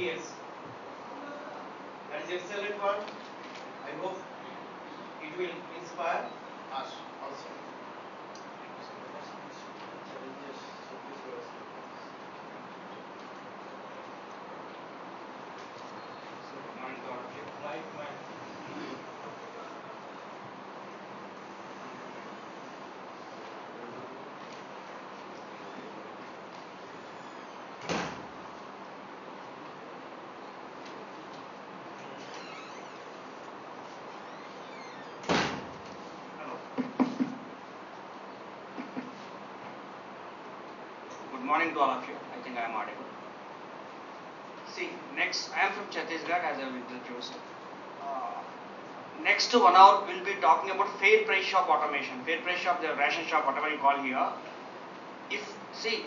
years. That is excellent one. I hope it will inspire us also. Good morning to all of you. I think I am audible. See, next, I am from Chhattisgarh as I have introduced. Next 1 hour, we will be talking about fair price shop automation, fair price shop, the ration shop, whatever you call here. See,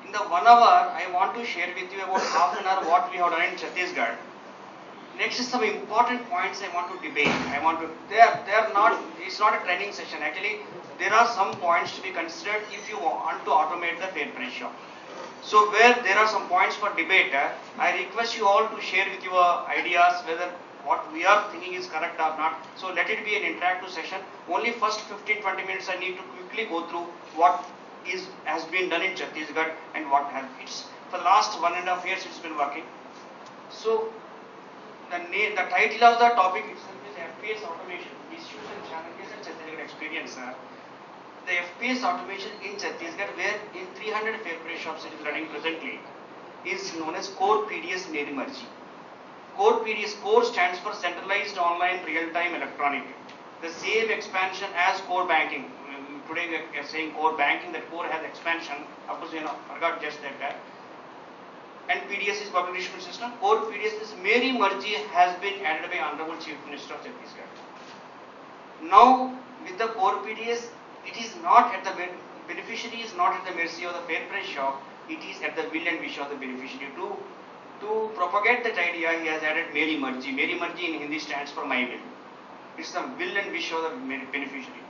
in the 1 hour, I want to share with you about half an hour what we have done in Chhattisgarh. Next is some important points I want to debate. They are not, it's not a training session. Actually, there are some points to be considered if you want to automate the fair price shop. So where there are some points for debate, I request you all to share with your ideas whether what we are thinking is correct or not. So let it be an interactive session. Only first 15-20 minutes I need to quickly go through what has been done in Chhattisgarh and what has it's for the last 1.5 years it's been working. So the title of the topic itself is FPS automation, issues and challenges and Chhattisgarh experience. The FPS automation in Chhattisgarh, where in 300 fair price shops it is running presently, is known as Core PDS Meri Marji. Core PDS, Core stands for Centralized Online Real-Time Electronic. The same expansion as core banking. Today we are saying core banking, that core has expansion. Of course, forgot just that. And PDS is public distribution system. Core PDS is Meri Marji has been added by Honorable Chief Minister of Chhattisgarh. Now, with the core PDS, it is not at the beneficiary is not at the mercy of the fair price shop. It is at the will and wish of the beneficiary. To propagate that idea, he has added Meri Marji. Meri Marji in Hindi stands for my will. It's the will and wish of the beneficiary.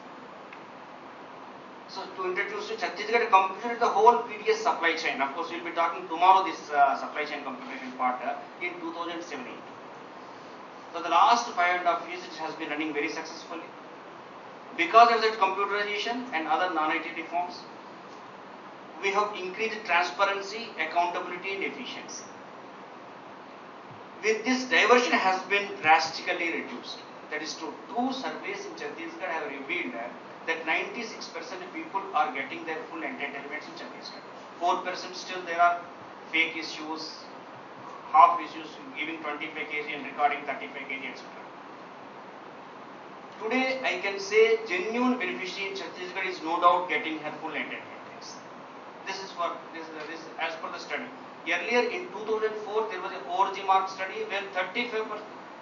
So to introduce to Chhattisgarh, computed the whole PDS supply chain. Of course, we will be talking tomorrow this supply chain computation part in 2017. So the last 5.5 years it has been running very successfully. Because of that computerization and other non-IT reforms, we have increased transparency, accountability and efficiency. With this, diversion has been drastically reduced. That is true. 2 surveys in Chhattisgarh have revealed that 96% of people are getting their full entitlements in Chhattisgarh. 4% still there are fake issues, half issues, giving 25 kg and recording 35 kg, etc. Today, I can say genuine beneficiary in Chhattisgarh is no doubt getting her full entitlements. This is as per the study. Earlier in 2004, there was a ORG mark study where 35%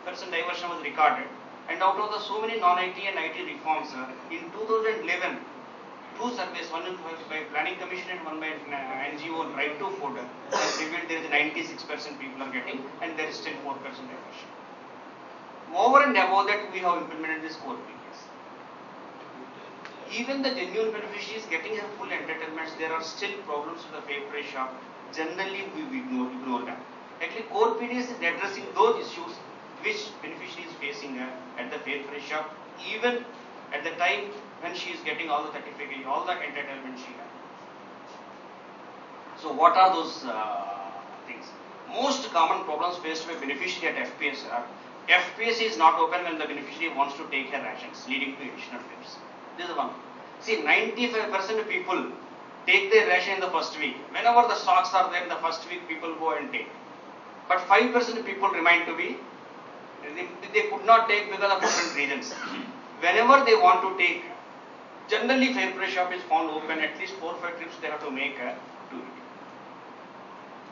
diversion was recorded. And out of the so many non-IT and IT reforms, in 2011, 2 surveys, one by Planning Commission and one by NGO Right to Food, has revealed there is 96% people are getting and there is still 4% diversion. Over and above that, we have implemented this core PDS. Even the genuine beneficiaries getting her full entitlements, there are still problems with the fair price shop. Generally, we ignore them. Actually, core PDS is addressing those issues which beneficiary is facing at the fair price shop, even at the time when she is getting all the certificate, all the entitlements she has. So, what are those things? Most common problems faced by beneficiary at FPS are FPS is not open when the beneficiary wants to take her rations, leading to additional trips. This is one. See, 95% of people take their ration in the first week. Whenever the stocks are there in the first week, people go and take. But 5% of people remain to be, they could not take because of different reasons. Whenever they want to take, generally fair price shop is found open, at least 4 or 5 trips they have to make to it.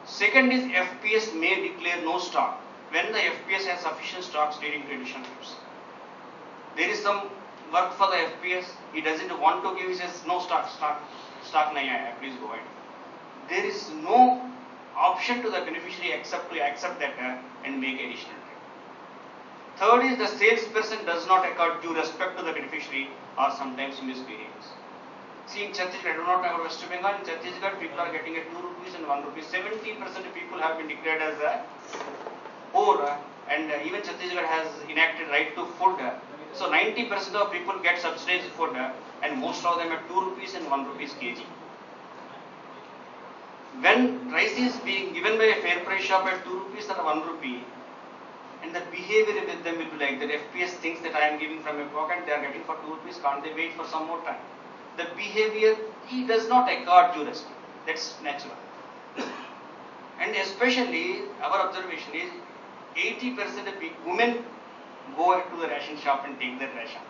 Second is FPS may declare no stock when the FPS has sufficient stocks leading to additional trips. There is some work for the FPS, he doesn't want to give, he says no stock nahi aaya, please go ahead. There is no option to the beneficiary except to accept that and make additional trip. Third is the salesperson does not accord due respect to the beneficiary or sometimes misbehaves. See, in Chhattisgarh, I do not know about West Bengal, in Chhattisgarh people are getting at 2 rupees and 1 rupee. 70% of people have been declared as poor, and even Chhattisgarh has enacted right to food. So 90% of people get subsidized food, and most of them at 2 rupees and 1 rupees kg. When rice is being given by a fair price shop at 2 rupees or 1 rupee, and the behavior with them will be like that, FPS thinks that I am giving from my pocket, they are getting for 2 rupees, can't they wait for some more time? The behavior, he does not accord due respect. That's natural. And especially, our observation is 80% of women go to the ration shop and take their ration.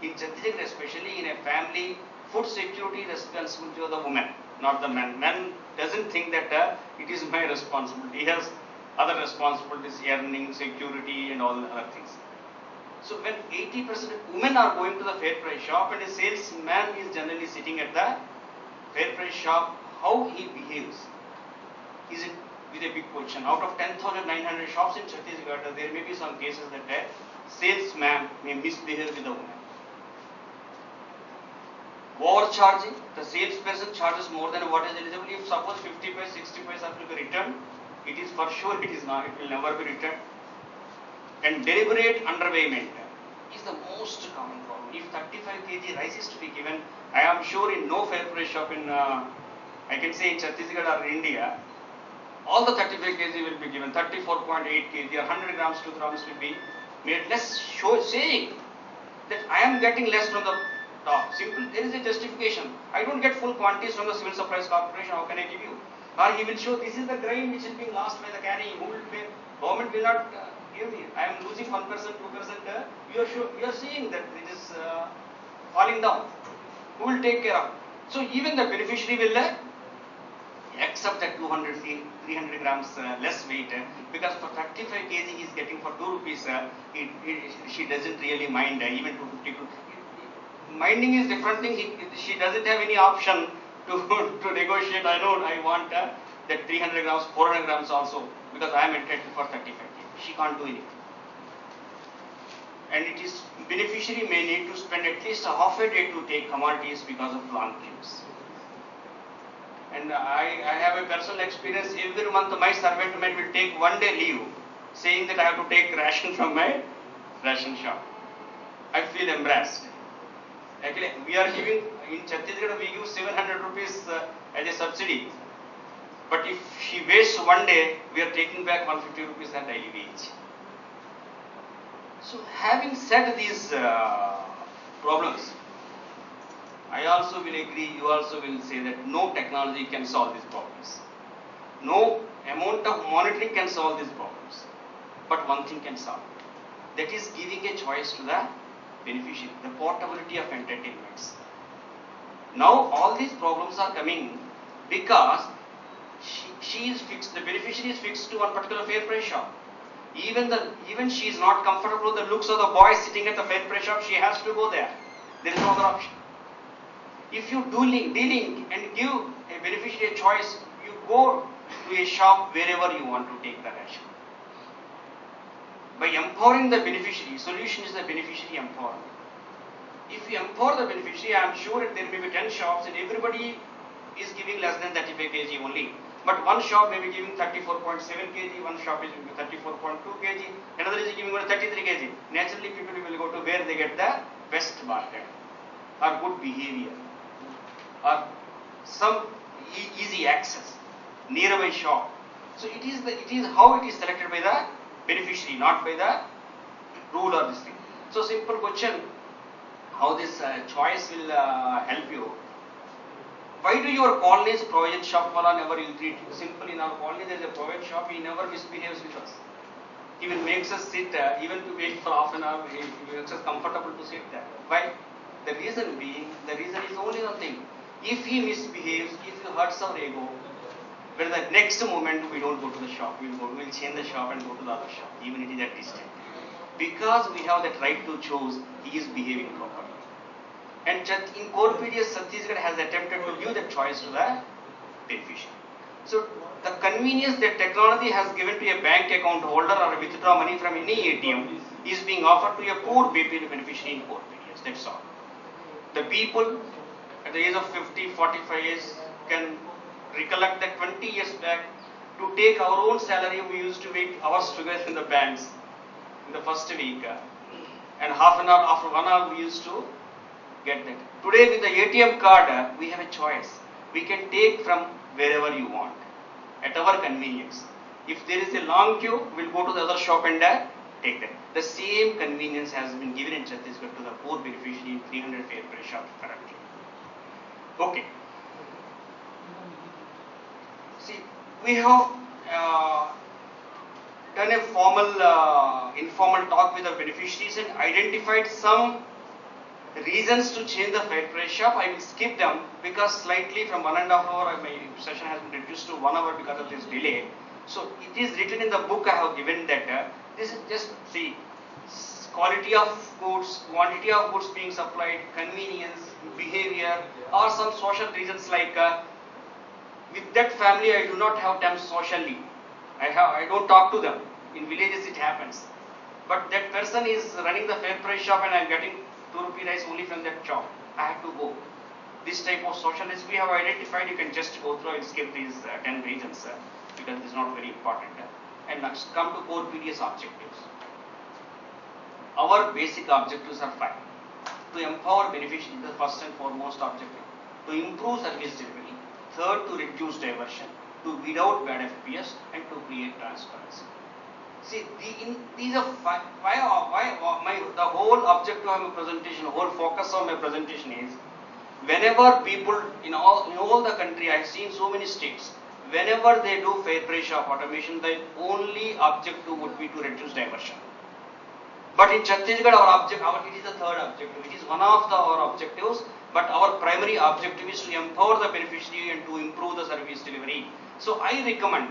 In Chhattisgarh, especially in a family, food security is responsibility of the woman, not the man. Man doesn't think that it is my responsibility. He has other responsibilities, earning, security, and all other things. So when 80% of women are going to the fair price shop and a salesman is generally sitting at the fair price shop, how he behaves is it with a big question. Out of 10,900 shops in Chhattisgarh, there may be some cases that a salesman may misbehave with the woman. Overcharging, the salesperson charges more than what is eligible. If suppose 50 paise, 60 paise have to be returned, it is for sure it is not, it will never be returned. And deliberate underpayment is the most common problem. If 35 kg rice is to be given, I am sure in no fair price shop in, I can say in Chhattisgarh or India, all the 35 kg will be given, 34.8 kg or 100 grams, 2 grams will be made less, saying that I am getting less from the top. Simple, there is a justification. I don't get full quantities from the Civil Supplies Corporation, how can I give you? Or he will show this is the grain which is being lost by the carrying, who will pay? Government will not give me. I am losing 1%, 2%. You are seeing that it is falling down. Who will take care of? So even the beneficiary will accept that 200, 300 grams less weight because for 35 kg he is getting for 2 rupees. She doesn't really mind even 250. Minding is different thing. She doesn't have any option to negotiate. I know I want that 300 grams, 400 grams also because I am entitled for 35 kg. She can't do anything. And it is beneficiary may need to spend at least a half a day to take commodities because of long queues. And I have a personal experience. Every month my servant will take 1 day leave, saying that I have to take ration from my ration shop. I feel embarrassed. Actually, we are giving in Chhattisgarh we give 700 rupees as a subsidy. But if she wastes 1 day, we are taking back 150 rupees at daily wage. So, having said these problems, I also will agree, you also will say that no technology can solve these problems. No amount of monitoring can solve these problems. But one thing can solve it. That is giving a choice to the beneficiary, the portability of entertainments. Now all these problems are coming because she is fixed, the beneficiary is fixed to one particular fair price shop. Even she is not comfortable with the looks of the boy sitting at the fair price shop, she has to go there. There is no other option. If you dealing and give a beneficiary a choice, you go to a shop wherever you want to take the ration. By empowering the beneficiary, solution is the beneficiary empowerment. If you empower the beneficiary, I am sure that there may be 10 shops and everybody is giving less than 35 kg only. But one shop may be giving 34.7 kg, one shop is giving 34.2 kg, another is giving 33 kg. Naturally, people will go to where they get the best market, or good behavior, or some easy access, nearby shop. So it is how it is selected by the beneficiary, not by the rule or this thing. So simple question, how this choice will help you. Why do your colony's provision shop wala never ill treat you? Simple, in our colony there is a provision shop, he never misbehaves with us. He will makes us sit even to wait for half an hour, he makes us comfortable to sit there. Why? The reason is only one thing. If he misbehaves, if he hurts our ego, where the next moment we don't go to the shop, we'll change the shop and go to the other shop, even it is at distance. Because we have that right to choose, he is behaving properly. And in core PDS, Chhattisgarh has attempted to give that choice to the beneficiary. So the convenience that technology has given to a bank account holder or withdraw money from any ATM is being offered to a poor BPL beneficiary in core PDS. That's all. The people at the age of 50, 45 years can recollect that 20 years back, to take our own salary, we used to wait hours together in the banks in the first week, and half an hour, after 1 hour we used to get that. Today with the ATM card, we have a choice. We can take from wherever you want, at our convenience. If there is a long queue, we'll go to the other shop and take that. The same convenience has been given in Chhattisgarh to the poor beneficiary in 300 fair price shops currently. Okay. See, we have done a formal, informal talk with the beneficiaries and identified some reasons to change the fair price shop. I will skip them because slightly from 1.5 hours my session has been reduced to 1 hour because of this delay. So it is written in the book I have given that this is just, see, quality of goods, quantity of goods being supplied, convenience, behavior, or some social reasons like with that family I do not have time socially. I don't talk to them. In villages it happens. But that person is running the fair price shop and I am getting 2 rupee rice only from that shop. I have to go. This type of social risk we have identified. You can just go through and skip these 10 reasons because this is not very important. And next, come to core PDS objectives. Our basic objectives are 5. To empower beneficiaries, the first and foremost objective. To improve service delivery. Third, to reduce diversion. To weed out bad FPS and to create transparency. See, these are the whole objective of my presentation, the whole focus of my presentation is, whenever people in all the country, I have seen so many states, whenever they do fair price shop automation, the only objective would be to reduce diversion. But in Chhattisgarh, it is the third objective. It is one of our objectives, but our primary objective is to empower the beneficiary and to improve the service delivery. So I recommend,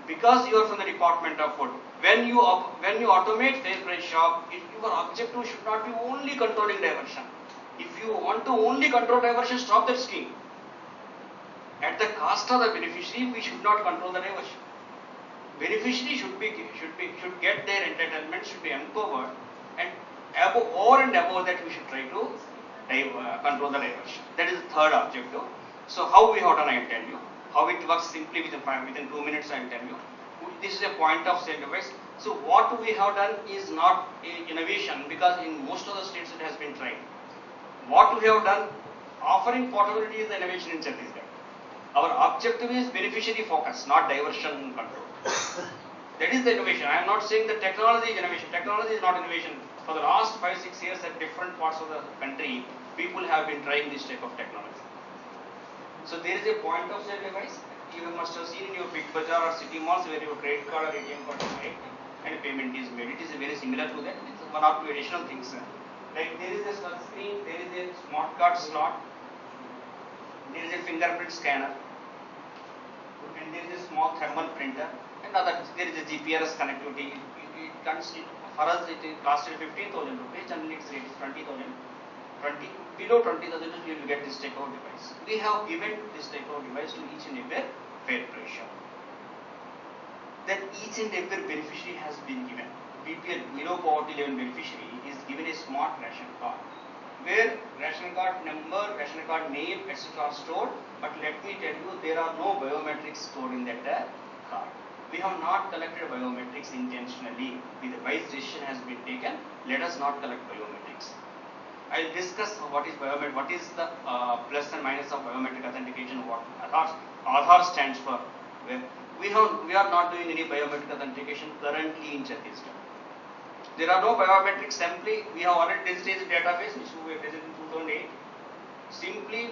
because you are from the Department of Food, when you automate fair price shop, your objective should not be only controlling diversion. If you want to only control diversion, stop that scheme. At the cost of the beneficiary, we should not control the diversion. Beneficiary should get their entitlement, should be empowered, and over and above that, we should try to control the diversion. That is the third objective. So how we have done, I will tell you. How it works simply within 2 minutes, I will tell you. This is a point of sale device. So what we have done is not innovation because in most of the states it has been tried. What we have done, offering portability is the innovation in Chhattisgarh. Our objective is beneficiary focus, not diversion control. That is the innovation. I am not saying that technology is innovation. Technology is not innovation. For the last 5-6 years at different parts of the country, people have been trying this type of technology. So there is a point of sale device. You must have seen in your big bazaar or city malls where your credit card or ATM card is made and payment is made. It is very similar to that with 1 or 2 additional things. Like there is a touch screen, there is a smart card slot, there is a fingerprint scanner, and there is a small thermal printer, and there is a GPS connectivity. For us it costed 15,000 rupees, generally its rate is 20,000. Below 20,000 you will get this type of device. We have given this type of device to each and every fair price shop. That each and every beneficiary has been given. BPL, below poverty level beneficiary, is given a smart ration card, where ration card number, ration card name, etc. are stored. But let me tell you, there are no biometrics stored in that card. We have not collected biometrics intentionally. The wise decision has been taken. Let us not collect biometrics. I will discuss what is biometric, what is the plus and minus of biometric authentication, what Aadhaar stands for. We are not doing any biometric authentication currently in Chhattisgarh. There are no biometrics. Simply, we have already digitized database which we visited in 2008. Simply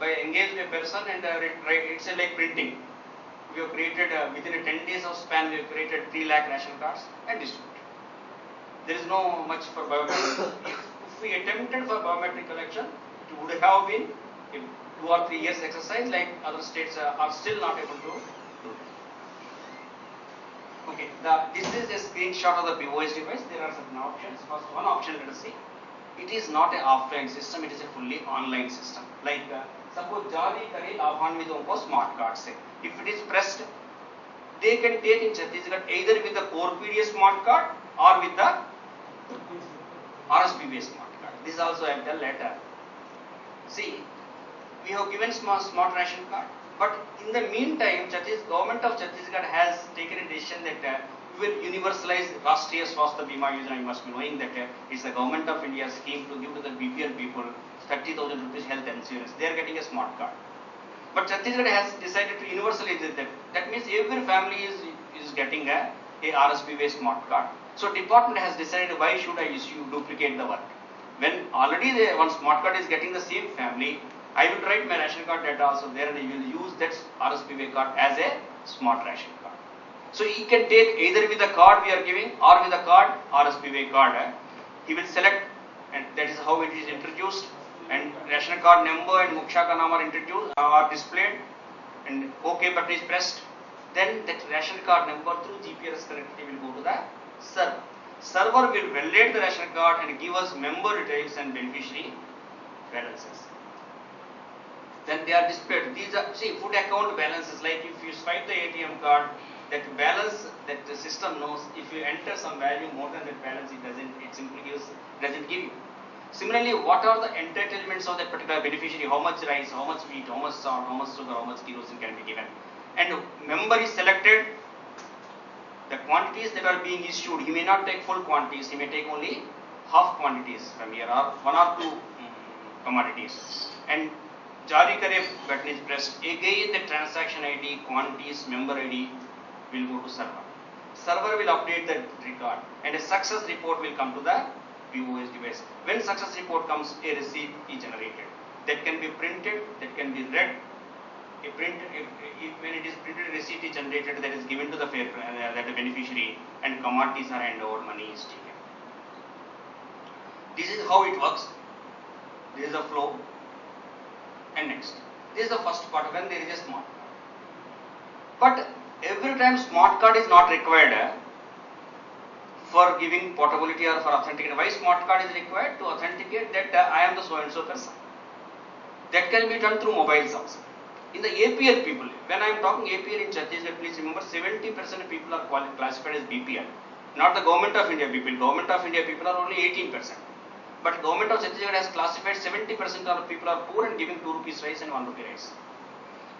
by engaging a person and it's like printing. We have created within a 10 days of span. We have created 3 lakh ration cards and distributed. There is no much for biometrics. If we attempted for biometric collection, it would have been a 2 or 3 years exercise, like other states are still not able to do. Okay, this is a screenshot of the POS device. There are certain options. First one option, let us see. It is not an offline system, it is a fully online system. Like suppose Jari Kare Labhanvidon ko smart card say. If it is pressed, they can take in Chhattisgarh either with the core PDS smart card or with the RSPBS smart card. This also I will tell later. See, we have given smart ration card. But in the meantime, government of Chhattisgarh has taken a decision that we will universalize Rashtriya Swasthya Bima Yojana. You must be knowing that it's the government of India scheme to give to the BPL people 30,000 rupees health insurance. They are getting a smart card. But Chhattisgarh has decided to universalize it. That means every family is getting a RSPB smart card. So department has decided, why should I duplicate the work? When already one smart card is getting the same family, I will write my ration card data also there and I will use that RSPB card as a smart ration card. So he can take either with the card we are giving or with the card RSPB card. He will select, and that is how it is introduced. And ration card number and Muksha ka naam are introduced, are displayed, and OK button is pressed. Then that ration card number through GPS connectivity will go to the server. Server will validate the ration card and give us member details and beneficiary balances. Then they are displayed. These are, see, food account balances, like if you swipe the ATM card, that balance that the system knows, if you enter some value more than that balance, it simply doesn't give you. Similarly, what are the entitlements of that particular beneficiary? How much rice, how much wheat, how much salt, how much sugar, how much kerosene can be given? And member is selected. The quantities that are being issued, he may not take full quantities, he may take only half quantities from here, or one or two commodities. And Jari Kare button is pressed. Again, the transaction ID, quantities, member ID will go to server. Server will update the record, and a success report will come to the POS device. When success report comes, a receipt is generated. That can be printed, that can be read. When it is printed, a receipt is generated, that is given to the the beneficiary, and commodities are handed over, money is taken. This is how it works. This is the flow. And next, this is the first part when there is a smart card. But every time smart card is not required for giving portability or for authentication. Why smart card is required? To authenticate that I am the so and so person. That can be done through mobiles also. In the APL people, when I am talking APL in Chhattisgarh, please remember 70% of people are classified as BPL. Not the government of India people. Government of India people are only 18%. But government of Chhattisgarh has classified 70% of people are poor and giving 2 rupees rice and 1 rupee rice.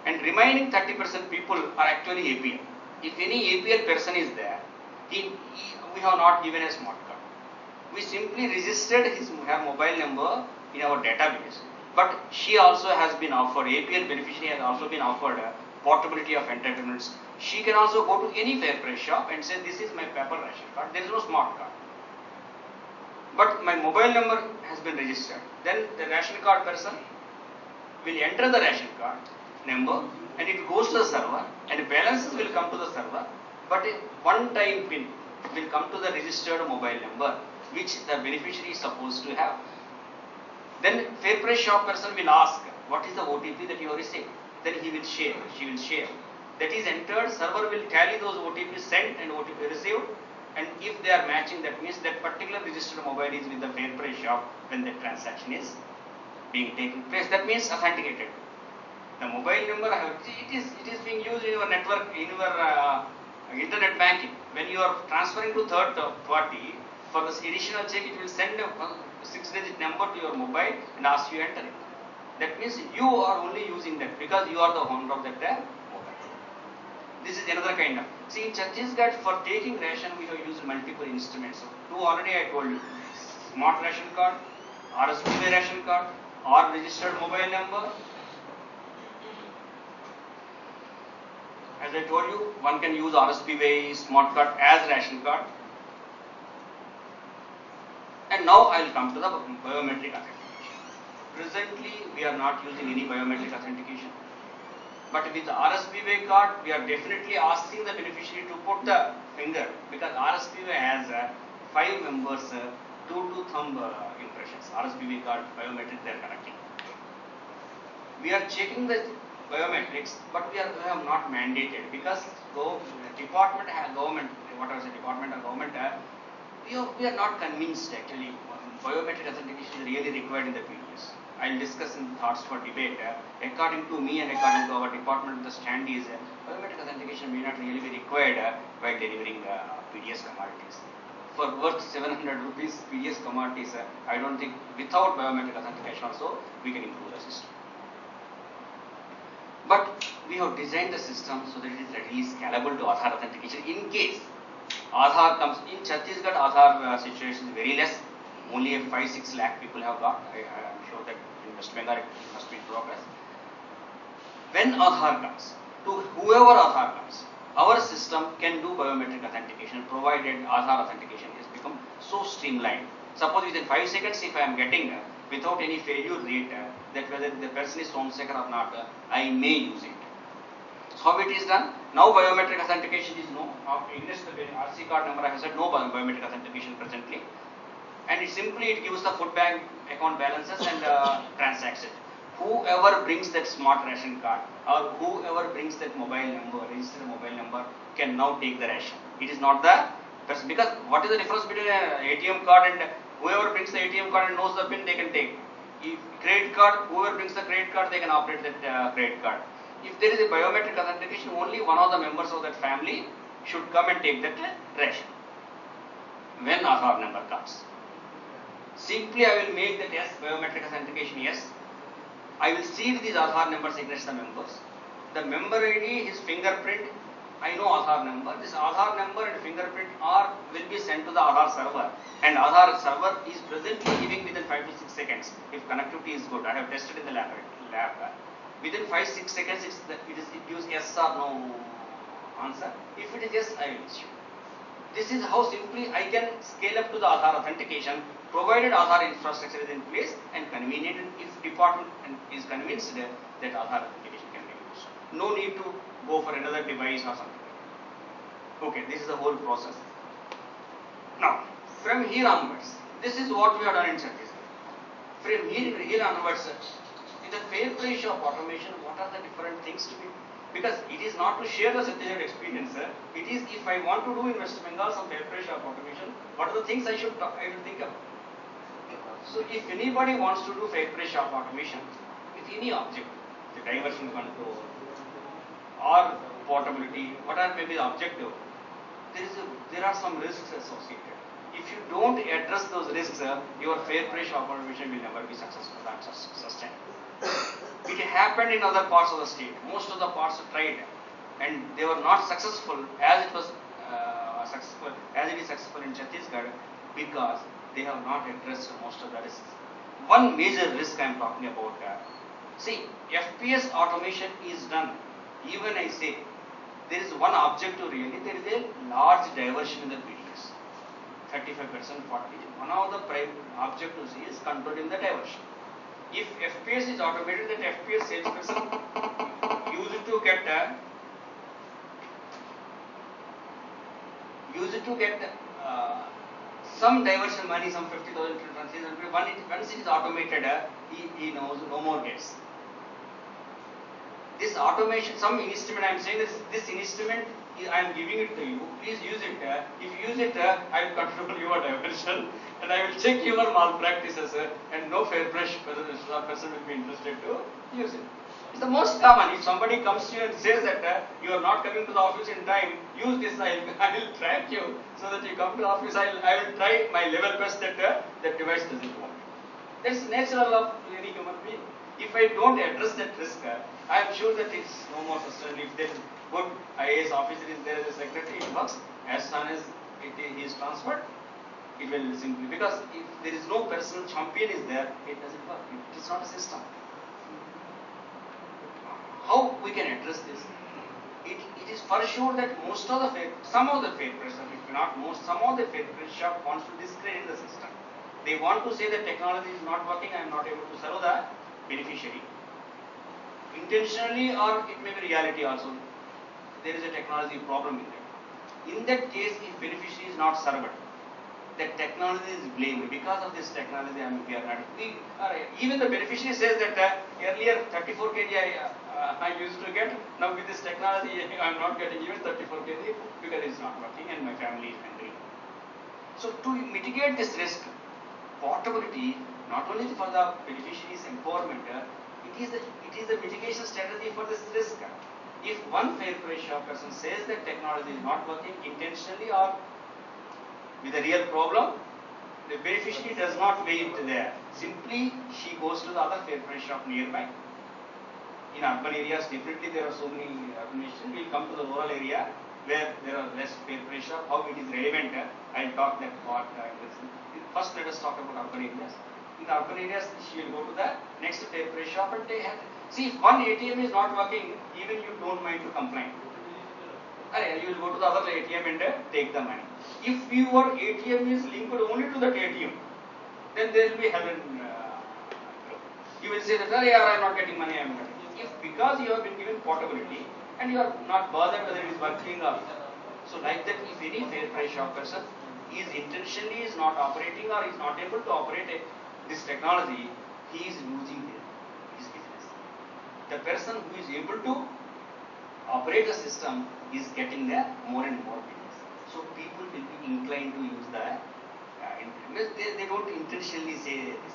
And remaining 30% people are actually APL. If any APL person is there, we have not given a smart card. We simply registered her mobile number in our database. But she also has been offered, APL beneficiary has also been offered portability of entitlements. She can also go to any fair price shop and say, this is my paper ration card. There is no smart card. But my mobile number has been registered. Then the ration card person will enter the ration card number and it goes to the server and balances will come to the server. But a one-time PIN will come to the registered mobile number which the beneficiary is supposed to have. Then fair price shop person will ask, what is the OTP that you have received? Then he will share, she will share. That is entered, server will tally those OTP sent and OTP received. And if they are matching, that means that particular registered mobile is with the fair price shop when the transaction is being taken place. That means authenticated. The mobile number, it is being used in your network, in your internet banking. When you are transferring to third party, for this additional check, it will send a 6-digit number to your mobile and ask you to enter it. That means you are only using that because you are the owner of that mobile. This is another kind of. See, in Chhattisgarh, for taking ration, we have used multiple instruments. So, two already I told you. Smart ration card, RSPB ration card, or registered mobile number. As I told you, one can use RSPB smart card as ration card. And now I will come to the biometric authentication. Presently, we are not using any biometric authentication. But with the RSPB card, we are definitely asking the beneficiary to put the finger, because RSPB has 5 members, 2 thumb impressions. RSPB card biometric they are connecting. We are checking the biometrics, but we have not mandated because department or government, we are not convinced actually biometric authentication is really required in the PDS. I will discuss in thoughts for debate. According to me and according to our department, the stand is biometric authentication may not really be required while delivering PDS commodities. For worth 700 rupees PDS commodities, I don't think without biometric authentication also we can improve the system. But we have designed the system so that it is readily scalable to Aadhaar authentication in case Aadhaar comes. In Chhattisgarh, Aadhaar situation is very less. Only 5-6 lakh people have got. I am sure that in West Bengal it must be in progress. When Aadhaar comes, to whoever Aadhaar comes, our system can do biometric authentication provided Aadhaar authentication has become so streamlined. Suppose within 5 seconds, if I am getting without any failure rate that whether the person is homesicker or not, I may use it. So how it is done? Now biometric authentication is no. Against the RC card number, I have said no biometric authentication presently, and it simply gives the food bank account balances and transactions. Whoever brings that smart ration card or whoever brings that mobile number, registered mobile number, can now take the ration. It is not the person, because what is the difference between an ATM card and whoever brings the ATM card and knows the PIN, they can take. If credit card, whoever brings the credit card, they can operate that credit card. If there is a biometric authentication, only one of the members of that family should come and take that ration. When Aadhaar number comes, simply I will make that yes, biometric authentication yes. I will seed these Aadhaar numbers against the members. The member ID, his fingerprint, I know Aadhaar number. This Aadhaar number and fingerprint will be sent to the Aadhaar server, and Aadhaar server is presently giving within 5 to 6 seconds. If connectivity is good, I have tested in the lab. Within 5-6 seconds, it gives yes or no answer. If it is yes, I will issue. This is how simply I can scale up to the Aadhaar authentication, provided Aadhaar infrastructure is in place and convenient, if department is convinced that Aadhaar authentication can be used. No need to go for another device or something. Okay, this is the whole process. Now, from here onwards, this is what we have done in Chhattisgarh. From here onwards, in the fair play shop automation, what are the different things to be? Because it is not to share the Chhattisgarh experience, it is if I want to do in West Bengal some fair play shop automation, what are the things I should think about? So if anybody wants to do fair play shop automation with any object, the diversion control or portability, whatever may be the objective, there are some risks associated. If you don't address those risks, your fair play shop automation will never be successful and sustainable. It happened in other parts of the state. Most of the parts tried, and they were not successful as it was successful as it is successful in Chhattisgarh, because they have not addressed most of the risks. One major risk I am talking about. See, FPS automation is done. Even I say there is one objective really. There is a large diversion in the PDS. 35%, 40%. One of the objectives is controlling the diversion. If FPS is automated, that FPS salesperson used to get some diversion money, some 50,000 transaction. Once it is automated, he knows no more gets. This automation, some instrument, I am saying this instrument, I am giving it to you. Please use it. If you use it, I will control your diversion, and I will check your malpractices, and no fair person will be interested to use it. It's the most common. If somebody comes to you and says that you are not coming to the office in time, use this. I will track you so that you come to the office. I will try my level best that that device doesn't work. That's natural of any human being. If I don't address that risk, I am sure that it's no more sustainable. If there is good IAS officer is there as a secretary, it works. As soon as he is transferred, it will simply, because if there is no personal champion is there, it doesn't work. It is not a system. How we can address this? It is for sure that some of the fair press, if not most, some of the fair press shop wants to discredit the system. They want to say that technology is not working, I am not able to serve the beneficiary. Intentionally, or it may be reality also. There is a technology problem in that. In that case, if beneficiary is not served, that technology is blamed. Because of this technology, we are not. Even the beneficiary says that earlier 34 kg I used to get. Now with this technology, I am not getting even 34 kg because it is not working and my family is hungry. So to mitigate this risk, portability, not only for the beneficiary's empowerment, it is the mitigation strategy for this risk. If one fair play shop person says that technology is not working intentionally or with a real problem, the beneficiary does not wait there. Simply she goes to the other fair play shop nearby. in urban areas, definitely there are so many urbanization. We'll come to the rural area where there are less fair pressure. How it is relevant, I'll talk that part. First, let us talk about urban areas. In the urban areas, she will go to the next fair price shop and they have. See, if one ATM is not working, even you don't mind to complain. You will go to the other ATM and take the money. If your ATM is linked only to that ATM, then there will be heaven. You will say that, I am not getting money, I am not getting. If because you have been given portability and you are not bothered whether it is working or not. So like that, if any fair price shop person is intentionally is not operating or is not able to operate this technology, he is losing his business. The person who is able to operate the system is getting the more and more business. So people will be inclined to use the they don't intentionally say this.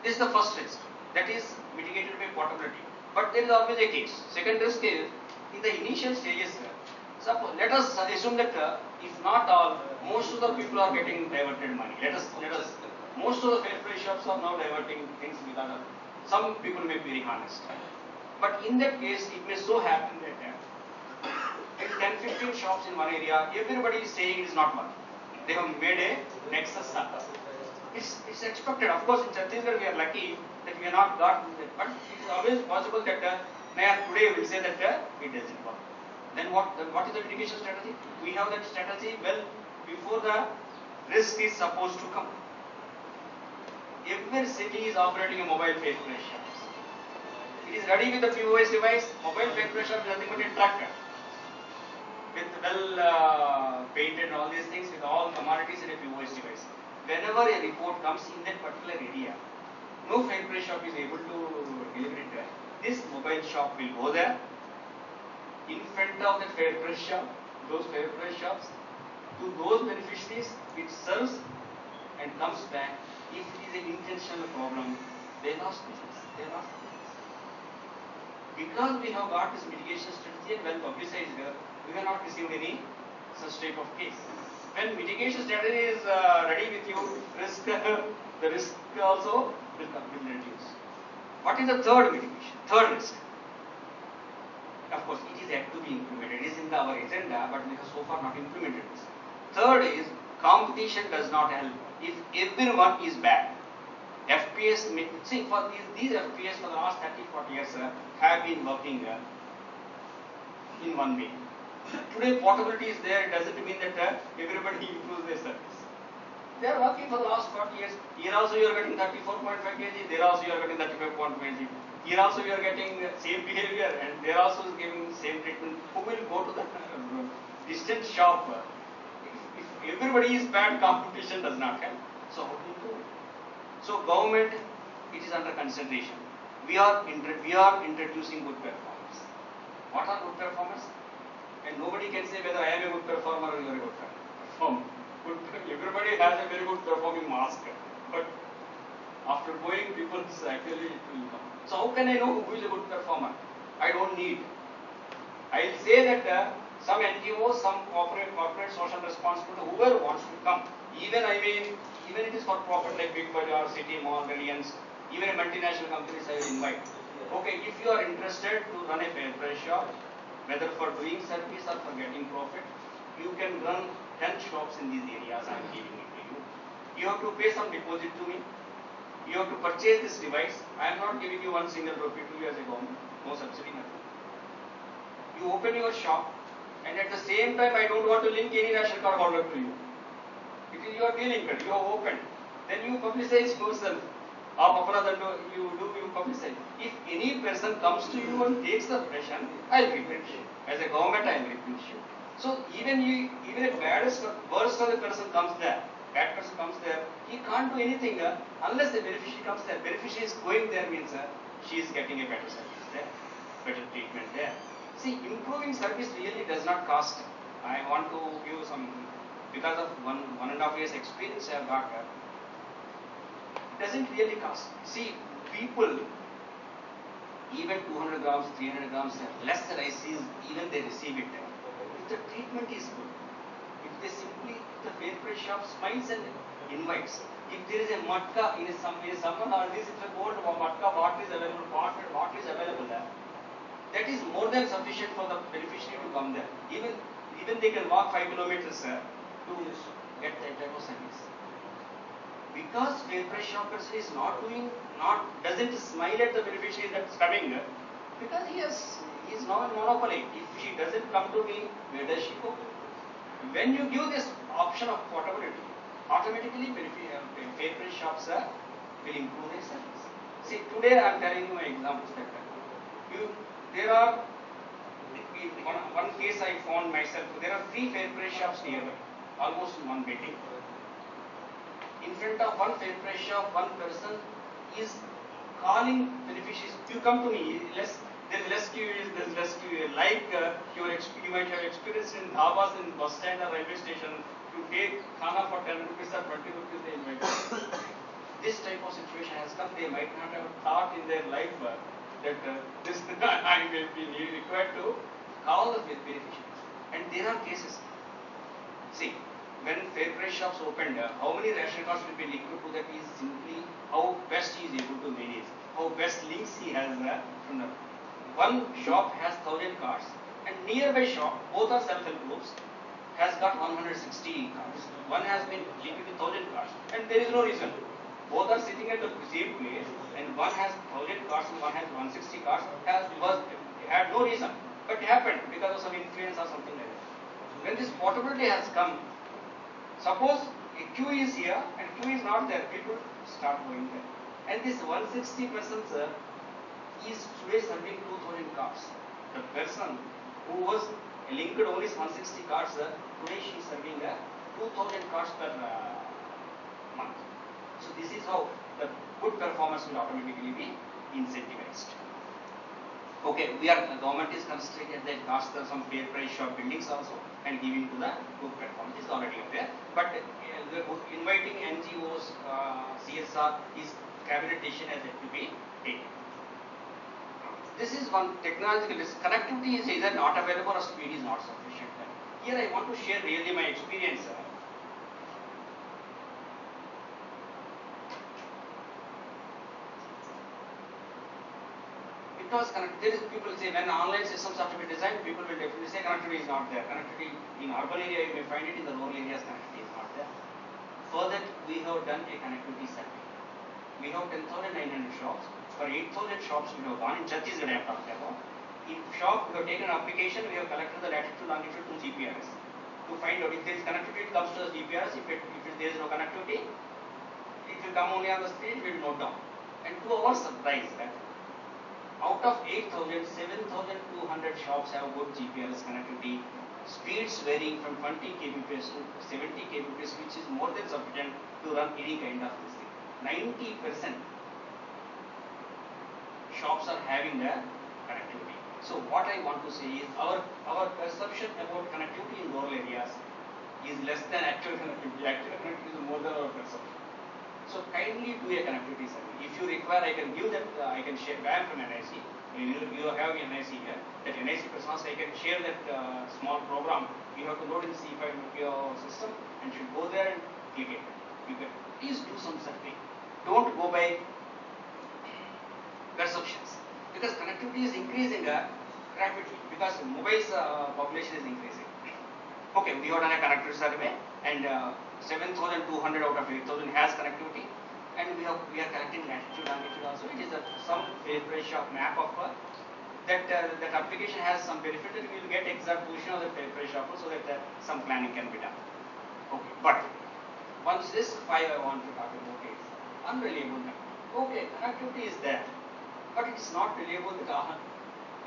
This is the first risk, that is mitigated by portability. But there is always a case. Second risk is in the initial stages. Suppose, let us assume that if not all, most of the people are getting diverted money. Let us most of the fair price shops are now diverting things because of some people may be very honest. But in that case, it may so happen that in 10-15 shops in one area, everybody is saying it is not working. They have made a nexus. It's expected. Of course, in Chhattisgarh we are lucky that we have not got that. But it is always possible that today we will say that it doesn't work. Then what is the mitigation strategy? We have that strategy well before the risk is supposed to come. Every city is operating a mobile fair price shops. It is ready with the POS device. Mobile fair price shop is nothing but a tractor with well painted and all these things with all commodities in a POS device. Whenever a report comes in that particular area, no fair price shop is able to deliver it there. This mobile shop will go there in front of the fair price shop, those fair price shops, to those beneficiaries it serves and comes back. If it is an intentional problem, they lost business. Because we have got this mitigation strategy and well publicized, we have not received any such type of case. When mitigation strategy is ready with you, the risk also will reduce. What is the third mitigation? Third risk. Of course, it is yet to be implemented. It is in our agenda, but we have so far not implemented this. Third is competition does not help. If everyone is bad, FPS, see for these FPS for the last 30-40 years have been working in one way. Today portability is there, it doesn't mean that everybody improves their service. They are working for the last 40 years. Here also you are getting 34.5 kg, there also you are getting 35.5 kg. Here also you are getting same behavior and they are also giving same treatment. Who will go to the distant shop? If everybody is bad, competition does not help. So how do you do it? So government, it is under consideration. We are introducing good performers. What are good performers? And nobody can say whether I am a good performer or you are a good performer. Everybody has a very good performing mask. But after going, people actually it will come. So how can I know who is a good performer? I don't need. I'll say that some NGOs, some corporate social responsibility, whoever wants to come, even it is for profit like Big Bazaar, City Mall, Reliance, even a multinational companies I will invite. Okay, if you are interested to run a fair price shop, whether for doing service or for getting profit, you can run 10 shops in these areas I am giving it to you. You have to pay some deposit to me. You have to purchase this device. I am not giving you one single rupee to you as a government, no subsidy, nothing. You open your shop and at the same time I don't want to link any ration card holder to you. It is your dealing card, you have opened. Then you publicize yourself. You publicize. If any person comes to you and takes the ration, I will replenish you. As a government, I will replenish you. So even a worst of the person comes there, bad person comes there, he can't do anything unless the beneficiary comes there. Beneficiary is going there means she is getting a better service there, better treatment there. See, improving service really does not cost. I want to give some, because of 1.5 years experience I have got. It doesn't really cost. See, people, even 200 grams, 300 grams, less rice is, even they receive it. If the treatment is good, if they simply, the fair price shop smiles and invites. If there is a matka in someone or this is a board matka, what is available there, that is more than sufficient for the beneficiary to come there. Even they can walk 5 kilometers to get that type of service. Because fair price shop person is doesn't smile at the beneficiary that's coming, because he is not monopoly. If she doesn't come to me, where does she go? When you give this option of portability, automatically fair price shops will improve their service. See, today I am telling you my examples that there are one case I found myself. There are 3 fair price shops nearby, almost in one building. In front of one fair price shop, one person is calling beneficiaries, you come to me, there's less queue, like you might have experienced in dhabas in bus stand or railway station, you take khana for 10 rupees or 20 rupees, they invite you. This type of situation has come. They might not have thought in their life that this I may be required to call the beneficiaries. And there are cases. See, when fair price shops opened, how many ration cards will be linked to that is simply how best he is able to manage, how best links he has from the one shop has 1000 cards, and nearby shop, both are self-help groups, has got 160 cards. One has been linked with 1000 cards, and there is no reason. Both are sitting at the same place, and one has 1000 cards and one has 160 cards. Had no reason, but it happened because of some influence or something like that. When this portability has come, suppose a queue is here and queue is not there, people start going there. And this 160 persons is today serving 2000 cards. The person who was linked only 160 cards, today she is serving 2000 cards per month. So this is how the good performance will automatically be incentivized. Okay, the government is considering that cost some fair price shop buildings also and giving to the good performance is already there. But inviting NGOs, CSR is cabinet decision as it to be taken. This is one technological risk. Connectivity is either not available or speed is not sufficient. Here I want to share really my experience. Because there is people say when online systems are to be designed, people will definitely say connectivity is not there. Connectivity in urban area you may find it, in the rural areas connectivity is not there. For that we have done a connectivity survey. We have 10,900 shops. For 8,000 shops we have gone in Chhattisgarh I am talking about. In shop we have taken an application, we have collected the latitude, longitude to GPRS to find out if there is connectivity. It comes to the GPRS. If there is no connectivity, it will come only on the screen. We will note down. And to our surprise, out of 8,000, 7,200 shops have good GPS connectivity. Speeds varying from 20 kbps to 70 kbps, which is more than sufficient to run any kind of this thing. 90% shops are having the connectivity. So what I want to say is our perception about connectivity in rural areas is less than actual connectivity. Actual connectivity is more than our perception. So kindly do a connectivity survey. If you require, I can give that. I can share. I am from NIC. You have NIC here. That NIC persons, I can share that small program. You have to load in C5 your system and should go there and click it. You can please do some survey. Don't go by perceptions, because connectivity is increasing rapidly because mobile population is increasing. Okay, we have done a connectivity survey and 7,200 out of 8,000 has connectivity, and we are collecting latitude, longitude also. It is some fair price shop map of that application has some benefit, and we will get exact position of the fair price shop so that some planning can be done. Okay, but once this 5 I want to talk about is unreliable. Okay, connectivity is there, but it is not reliable.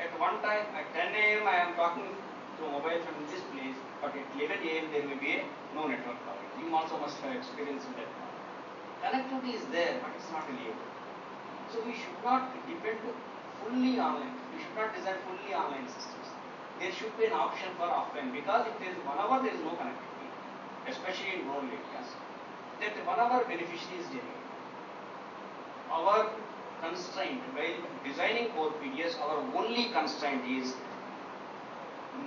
At one time at 10 a.m. I am talking to mobile from this place, but at 11 a.m. there may be no network problem. You also must have experience with that. Connectivity is there, but it's not reliable. So we should not depend fully online. We should not design fully online systems. There should be an option for offline, because if there is 1 hour there is no connectivity, especially in rural areas, that 1 hour beneficiary is denied. Our constraint while designing core PDS, our only constraint is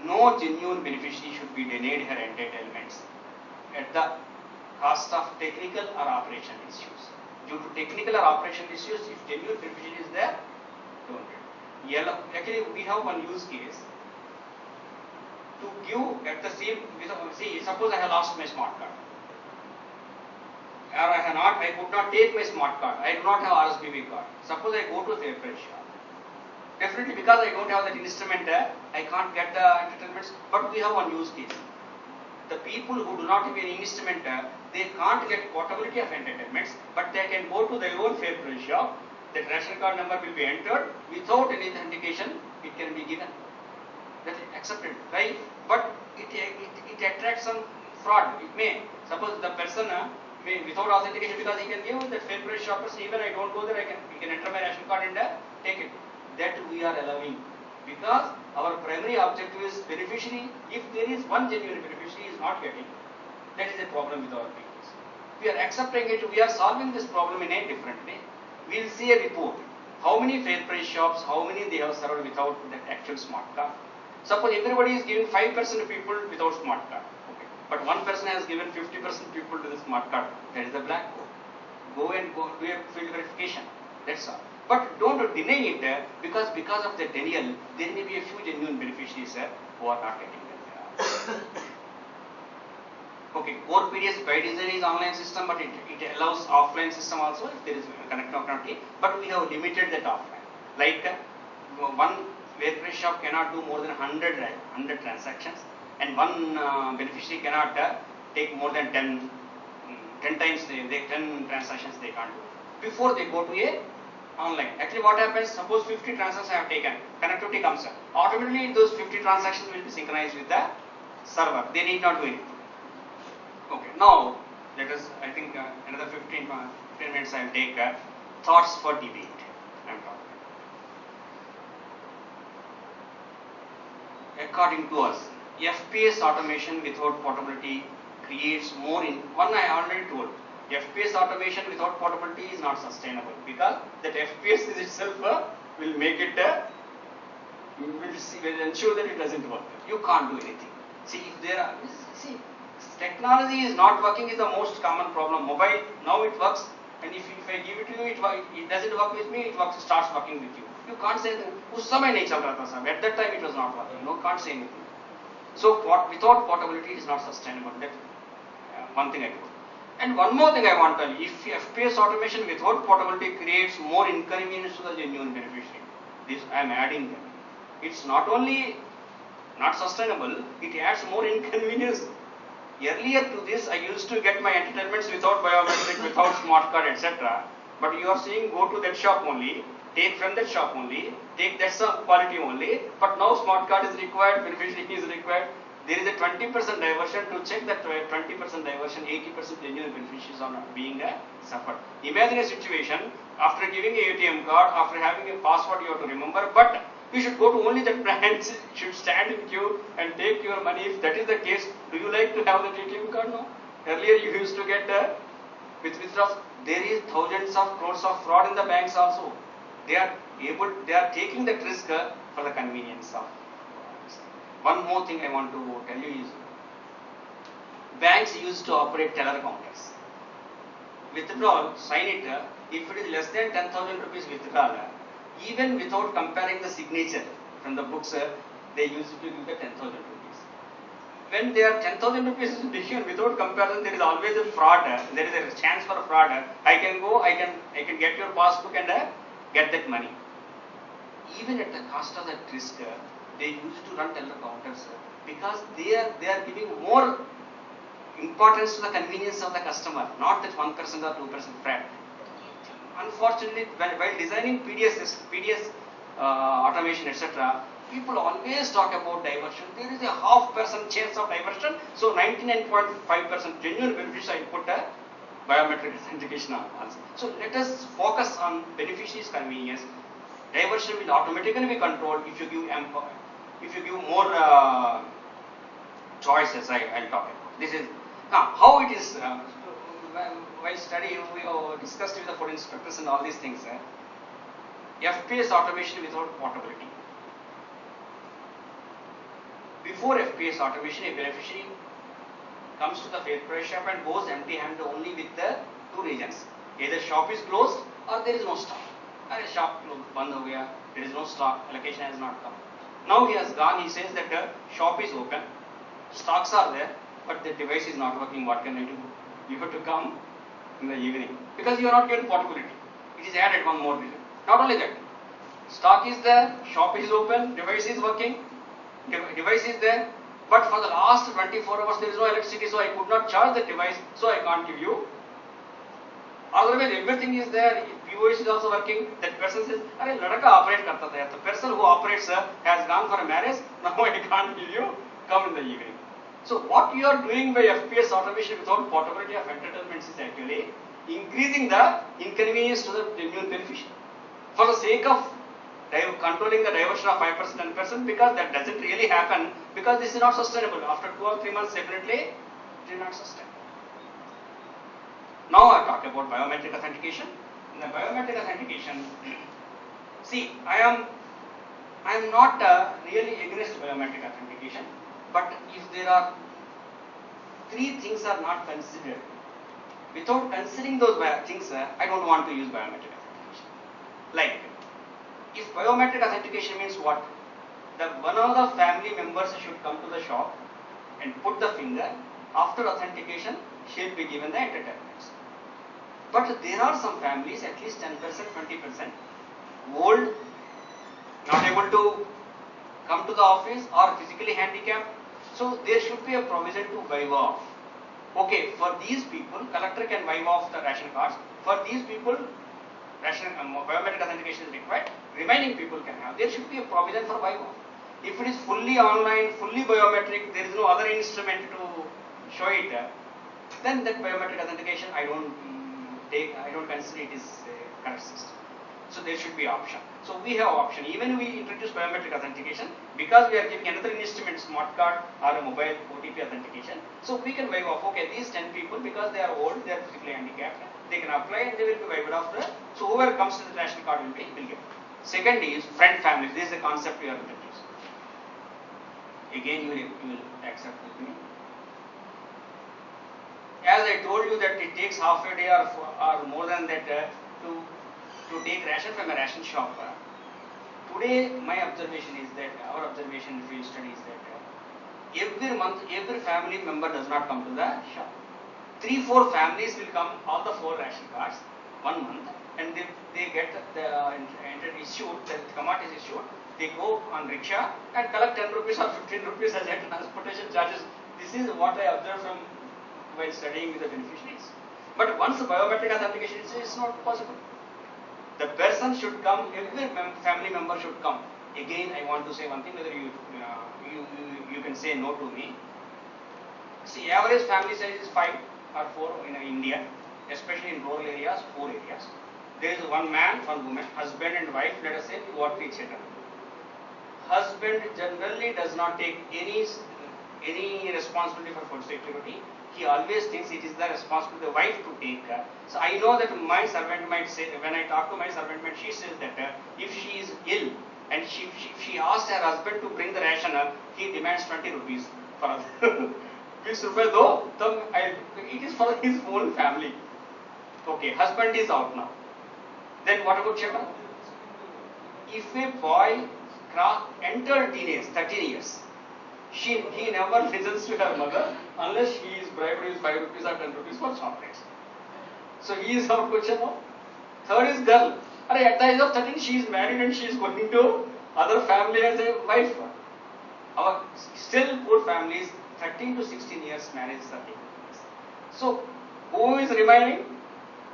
no genuine beneficiary should be denied her entitlements at the cost of technical or operational issues. Due to technical or operational issues, if genuine beneficiary is there, don't get. Yellow. Actually, we have one use case to give at the same. See, suppose I have lost my smart card, or I could not take my smart card. I do not have RSBB card. Suppose I go to a FairPrice shop. Definitely, because I don't have that instrument, I can't get the entertainments. But we have one use case. The people who do not have any instrument, they can't get portability of entertainments, but they can go to their own FairPrice shop. That ration card number will be entered without any authentication. It can be given. That is accepted, right? But it attracts some fraud. It may. Suppose the person may without authentication, because he can give that FairPrice shoppers, even I don't go there, he can enter my ration card and take it. That we are allowing, because our primary objective is beneficiary. If there is one genuine beneficiary is not getting, that is a problem with our people. We are accepting it. We are solving this problem in a different way. We will see a report. How many FairPrice shops, how many they have served without that actual smart card. Suppose everybody is giving 5% people without smart card. Okay. But one person has given 50% people to the smart card. That is the black code. Go and do a field verification. That's all. But don't deny it because of the denial, there may be a few genuine beneficiaries who are not getting that. Okay, core PDS by design is online system, but it allows offline system also if there is connectivity. But we have limited that offline. Like one FairPrice shop cannot do more than 100 transactions, and one beneficiary cannot take more than 10 times 10 transactions they can't do. Before they go to a online. Actually, what happens? Suppose 50 transactions I have taken, connectivity comes up. Automatically, those 50 transactions will be synchronized with the server. They need not do anything. Okay. Now, let us. I think another 15 minutes I will take thoughts for debate. I am talking. According to us, FPS automation without portability creates more in. One I already told. FPS automation without portability is not sustainable, because that FPS is itself will make it will ensure that it doesn't work. You can't do anything. See, if there are technology is not working is the most common problem. Mobile now it works, and if I give it to you, it doesn't work with me. It starts working with you. You can't say that. उस समय नहीं चल रहा था. At that time it was not working. You can't say anything. So without portability it is not sustainable. That one thing I do. And one more thing I want to tell you, if FPS automation without portability creates more inconvenience to the genuine beneficiary, this I am adding them. It's not only not sustainable, it adds more inconvenience. Earlier to this, I used to get my entertainments without biometric, without smart card, etc. But you are saying go to that shop only, take from that shop only, take that quality only. But now smart card is required, beneficiary is required. There is a 20% diversion. To check that 20% diversion, 80% genuine beneficiaries are not being suffered. Imagine a situation, after giving a ATM card, after having a password you have to remember, but you should go to only that branch, should stand in queue and take your money. If that is the case, do you like to have that ATM card now? Earlier you used to get with withdrawals. There is thousands of crores of fraud in the banks also. They are taking that risk for the convenience of. One more thing I want to tell you is, banks used to operate teller counters. Withdrawal, sign it, if it is less than 10,000 rupees withdrawal, even without comparing the signature from the books, they used to give the 10,000 rupees. When they are 10,000 rupees without comparison, there is always a fraud. There is a chance for a fraud. I can go, I can get your passbook and get that money. Even at the cost of that risk, they used to run teller counters because they are giving more importance to the convenience of the customer, not that 1% or 2% fraud. Unfortunately, while designing PDS automation, etc., people always talk about diversion. There is a 0.5% chance of diversion, so 99.5% genuine beneficiary I put a biometric authentication answer. So let us focus on beneficiary's convenience. Diversion will automatically be controlled if you give more choices. I'll talk about. This is now how it is. While studying, we discussed with the foreign instructors and all these things. FPS automation without portability. Before FPS automation, a beneficiary comes to the fair price shop and goes empty-handed only with the two reasons. Either shop is closed or there is no stock. Shop band ho gaya, there is no stock, allocation has not come. Now he has gone, he says that the shop is open, stocks are there, but the device is not working. What can I do? You have to come in the evening because you are not getting portability. It is added one more reason. Not only that, stock is there, shop is open, device is working, device is there, but for the last 24 hours there is no electricity, so I could not charge the device, so I can't give you. Otherwise, everything is there, POS is also working. That person says, "Arey, ladka operate karta tha." The person who operates has gone for a marriage, now I can't give you, come in the evening. So what you are doing by FPS automation without portability of entertainments is actually increasing the inconvenience to the genuine beneficiary. For the sake of controlling the diversion of 5%, 10%, because that doesn't really happen, because this is not sustainable. After 2 or 3 months, definitely it is not sustainable. Now I talk about biometric authentication. In the biometric authentication, see, I am not really against biometric authentication, but if there are 3 things are not considered, without considering those things, I don't want to use biometric authentication. Like, if biometric authentication means what? That one of the family members should come to the shop and put the finger. After authentication, she will be given the entertainments. But there are some families, at least 10%, 20%, old, not able to come to the office or physically handicapped. So there should be a provision to waive off. Okay, for these people, collector can waive off the ration cards. For these people, biometric authentication is required. Remaining people can have. There should be a provision for waive off. If it is fully online, fully biometric, there is no other instrument to show it, then that biometric authentication I don't consider it is a correct system. So there should be option. So we have option. Even we introduce biometric authentication because we are giving another instrument, smart card or a mobile OTP authentication. So we can waive off. Okay, these 10 people, because they are old, they are physically handicapped, they can apply and they will be waived off. So whoever comes to the national card will get. Second is friend families. This is a concept we are introducing. Again, you will accept with me. As I told you that it takes half a day or more than that to take ration from a ration shop. Today, my observation is that, our observation field study is that every month, every family member does not come to the shop. 3-4 families will come, all the 4 ration cards, 1 month, and they get the issued, the command is issued. They go on rickshaw and collect 10 rupees or 15 rupees as a transportation charges. This is what I observed from while studying with the beneficiaries. But once biometric authentication is not possible. The person should come, every family member should come. Again, I want to say one thing, whether you can say no to me. See, average family size is 5 or 4 in India, especially in rural areas, 4 areas. There is one man, one woman, husband and wife, let us say, work each other. Husband generally does not take any responsibility for food security. He always thinks it is the responsibility of the wife to take. So I know that my servant might say, when I talk to my servant, she says that if she is ill and she asks her husband to bring the ration, he demands 20 rupees for us. 20 rupees though, it is for his own family. Okay, husband is out now. Then what about children? If a boy entered teenage, 13 years, he never listens to her mother unless she is bribed with 5 rupees or 10 rupees for chocolates. So he is out question now. Third is girl. At the age of 13, she is married and she is going to other family as a wife. Our still poor families, 13 to 16 years marriage is 13. So who is remaining?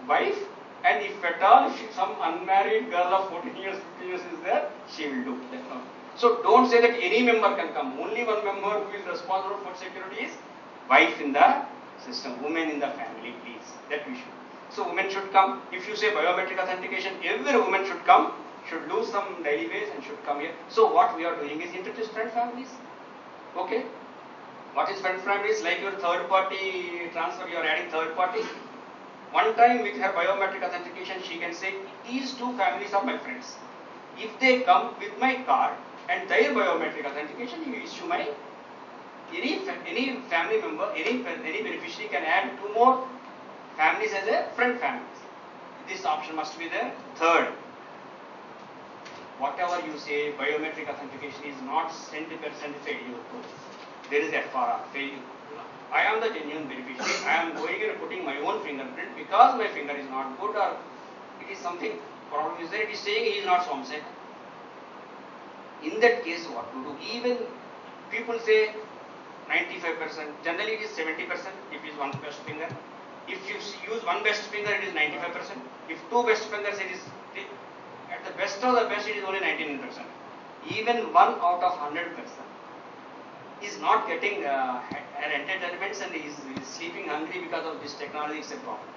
Wife. And if at all some unmarried girl of 14 years, 15 years is there, she will do. So don't say that any member can come. Only one member who is responsible for security is wife in the system, women in the family, please. That we should. So women should come. If you say biometric authentication, every woman should come, should do some daily base and should come here. So what we are doing is introduce friend families. Okay. What is friend families? Like your third party transfer, you are adding third party. One time with her biometric authentication, she can say, these 2 families are my friends. If they come with my card and their biometric authentication, you issue my any any family member, any beneficiary can add 2 more families as a friend families. This option must be there. Third, whatever you say, biometric authentication is not 100% failure. There is FRR, failure. I am the genuine beneficiary. I am going and putting my own fingerprint because my finger is not good, or it is something problem is there. It is saying he is not Somsek. In that case, what to do? Even people say 95%. Generally, it is 70% if it is one best finger. If you use one best finger, it is 95%. If 2 best fingers, it is at the best of the best, it is only 99%. Even 1 out of 100% is not getting entertainments and is sleeping hungry because of this technology. It's a problem.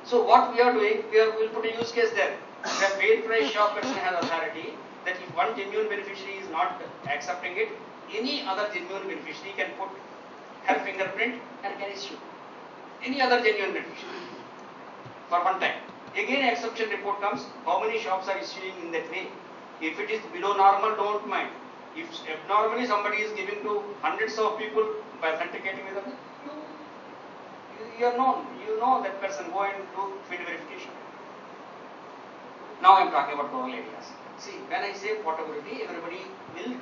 So what we are doing, we will put a use case there. The fair price shop person has authority that if one genuine beneficiary is not accepting it, any other genuine beneficiary can put her fingerprint and can issue. Any other genuine beneficiary for one time. Again, exception report comes. How many shops are issuing in that way? If it is below normal, don't mind. If abnormally somebody is giving to hundreds of people by authenticating with them, you are known. You know that person. Go and do field verification. Now I am talking about rural areas. See, when I say portability, everybody will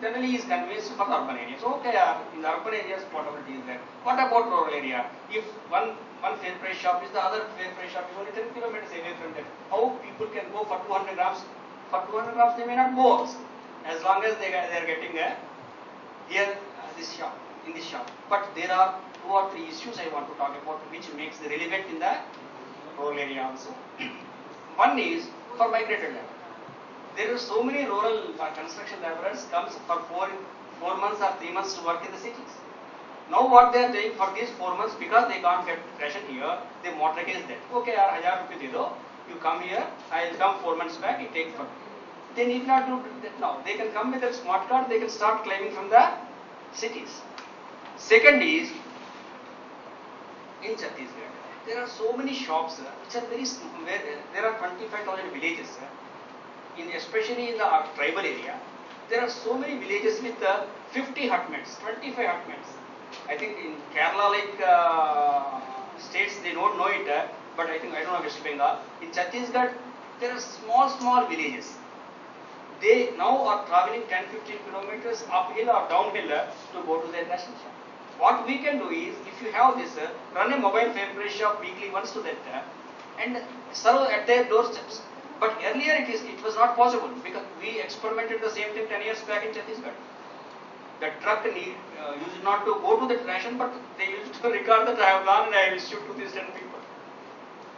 generally is convinced for the urban areas. Okay, in the urban areas, portability is there. What about rural area? If one fair price shop is, the other fair price shop is only 10 kilometers away from that. How people can go for 200 grams? For 200 grams, they may not go also, as long as they are getting here this shop, in this shop. But there are 2 or 3 issues I want to talk about which makes the relevant in the rural area also. One is for migrated labour. There are so many rural construction labourers comes for 4 months or 3 months to work in the cities. Now what they are doing for these 4 months, because they can't get ration here, they mortgage that. Okay, 1000 rupees you come here, I will come 4 months back, you take for. They need not do that now. They can come with a smart card, they can start claiming from the cities. Second is, in Chhattisgarh, there are so many shops which are very small, where there are 25,000 villages, especially in the tribal area. There are so many villages with 50 hutments, 25 hutments. I think in Kerala, like states, they don't know it, but I don't know West Bengal. In Chhattisgarh, there are small villages. They now are traveling 10-15 kilometers uphill or downhill to go to their ration shop. What we can do is, if you have this, run a mobile fair price shop weekly once to that and serve at their doorsteps. But earlier it was not possible because we experimented the same thing 10 years back in Chhattisgarh. The truck used not to go to the ration, but they used to record that I have gone and I will shoot to these 10 people.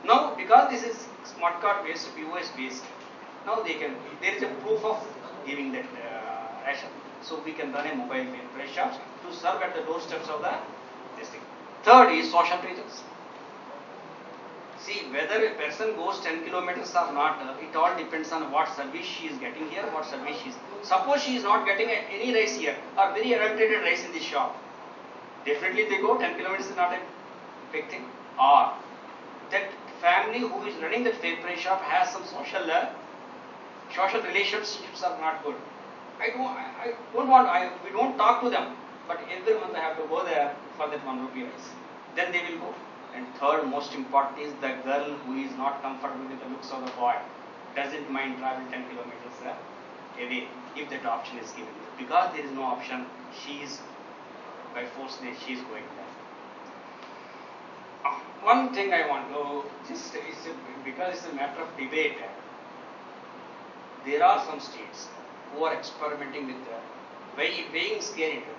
Now, because this is smart card based, POS based, now there is a proof of giving that ration. So we can run a mobile fair price shops to serve at the doorsteps of this thing. Third is social treasures. See, whether a person goes 10 kilometers or not, it all depends on what service she is getting here, what service she is. Suppose she is not getting any rice here or very adulterated rice in this shop. Definitely they go 10 kilometers is not a big thing. Or that family who is running that fair price shop has some social relationships are not good. We don't talk to them, but every month I have to go there for that 1 rupee rice. Then they will go. And third most important is the girl who is not comfortable with the looks of the boy, doesn't mind traveling 10 kilometers away if that option is given. Because there is no option, she is by force she is going there. One thing I want to because it's a matter of debate, there are some states who are experimenting with weighing scale introduction.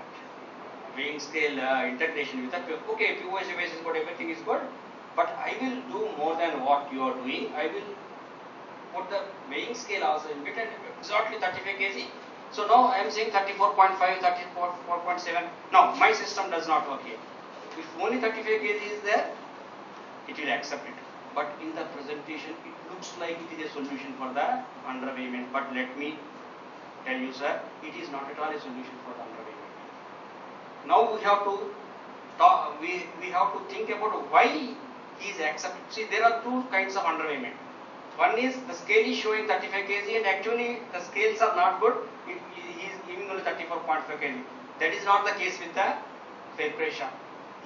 Weighing scale integration with that. Okay, POS is good, everything is good, but I will do more than what you are doing. I will put the weighing scale also in between, exactly 35 kg. So now I am saying 34.5, 34.7. Now my system does not work here. If only 35 kg is there, it will accept it. But in the presentation, it looks like it is a solution for the underweighment. But let me tell you, sir, it is not at all a solution for the underweighment. Now we have to talk, we have to think about why he is accepted. See, there are 2 kinds of underweighment. One is the scale is showing 35 kg and actually the scales are not good. He is giving only 34.5 kg. That is not the case with the fair price shop.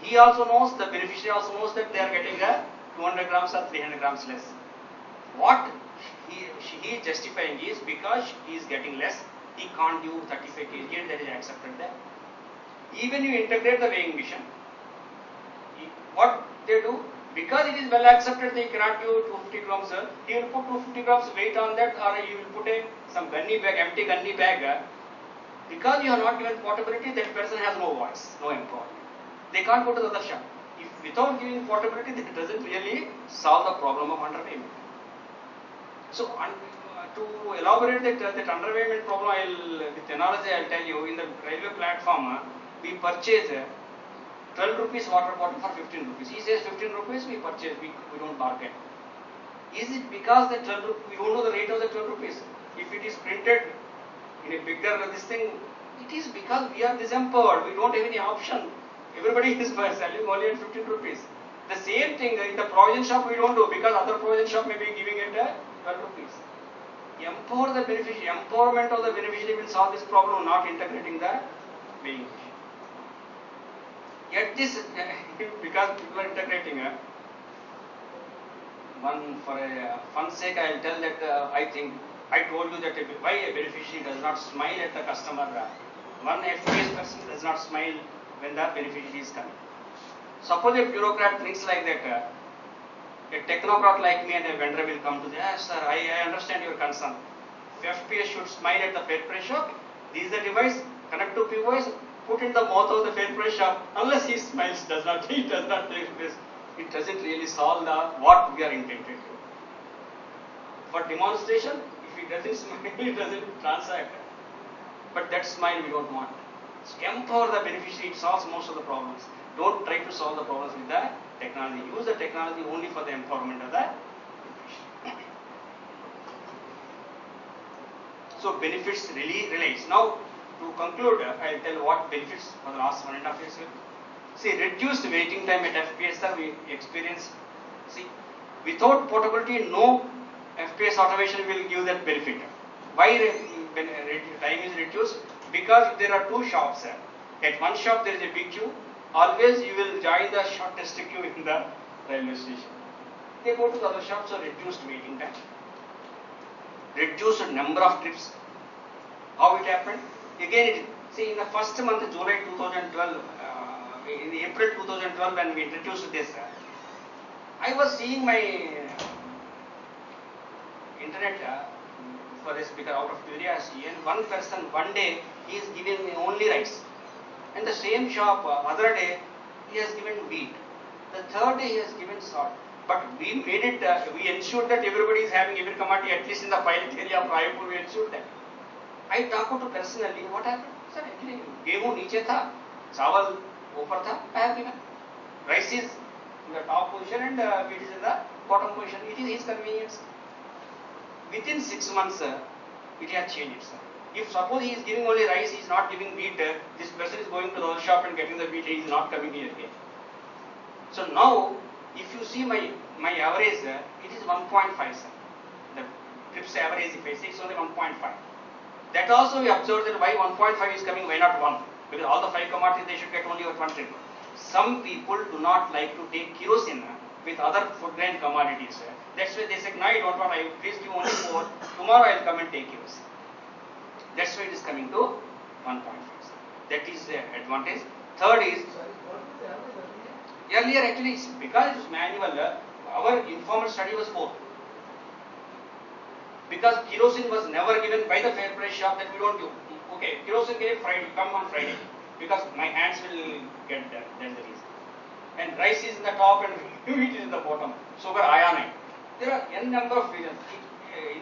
He also knows, the beneficiary also knows that they are getting a 200 grams or 300 grams less. What he is justifying is because he is getting less, he can't give 35 kg and that is accepted there. Even you integrate the weighing machine, what they do, because it is well accepted they cannot give 250 grams, he will put 250 grams weight on that, or he will put some gunny bag, empty gunny bag. Because you have not given portability, that person has no voice, no employment. They can't go to the other shop. If without giving portability, that doesn't really solve the problem of underpayment. So, to elaborate that underpayment problem, with analogy I will tell you, in the railway platform, we purchase 12 rupees water bottle for 15 rupees. He says 15 rupees, we purchase, we don't bargain. Is it because the 12 rupees, we don't know the rate of the 12 rupees? If it is printed in a bigger this thing, it is because we are disempowered, we don't have any option. Everybody is selling only at 15 rupees. The same thing in the provision shop we don't do, because other provision shop may be giving it 12 rupees. Empower the beneficiary, empowerment of the beneficiary will solve this problem, not integrating the weighing machine. Yet this, because people are integrating, for a fun sake I will tell that I told you that why a beneficiary does not smile at the customer. One FPS person does not smile when the beneficiary is coming. Suppose a bureaucrat thinks like that, a technocrat like me and a vendor will come to the, yes sir, I understand your concern. FPS should smile at the fair price shop. This is the device, connect to POS, put in the mouth of the fair price shop. Unless he smiles, he does not take this. It doesn't really solve what we are intended to. For demonstration, if he doesn't smile, he doesn't transact. But that smile we don't want. Empower the beneficiary, it solves most of the problems. Don't try to solve the problems with the technology. Use the technology only for the empowerment of the beneficiary. So benefits really relates. Now to conclude, I will tell what benefits for the last 1.5 years. See, reduced waiting time at FPSR we experience. See, without portability, no FPS automation will give that benefit. Why time is reduced? Because there are two shops. At one shop there is a big queue. Always you will join the shortest queue in the railway station. They go to the other shop, so reduced waiting time. Reduced number of trips. How it happened? Again, see in the first month, July 2012, in April 2012 when we introduced this, I was seeing my internet for a speaker out of curiosity, and one person one day he is giving me only rice, and the same shop other day he has given wheat, the third day he has given salt. But we made it, we ensured that everybody is having every commodity, at least in the pilot area of Raipur we ensured that. I talked to personally, what happened? Sir, actually, गेहूं नीचे था, चावल ऊपर था, I have given. Rice is in the top position and wheat is in the bottom position. It is his convenience. Within 6 months, it has changed, sir. If suppose he is giving only rice, he is not giving wheat, this person is going to the other shop and getting the wheat, he is not coming here again. So now, if you see my average, it is 1.5, sir. The trips average, if I say, it's only 1.5. That also we observed that why 1.5 is coming, why not 1? Because all the 5 commodities they should get only 1 trip. Some people do not like to take kerosene with other food grain commodities. That's why they said, no, I don't want, please give only 4. Tomorrow I will come and take kerosene. That's why it is coming to 1.5. That is the advantage. Third is, earlier actually, because it was manual, our informal study was 4. Because kerosene was never given by the fair price shop, that we don't do. Okay, kerosene gave Friday, come on Friday, because my hands will get there, that's the reason. And rice is in the top and wheat is in the bottom, sugar iodine. There are n number of reasons.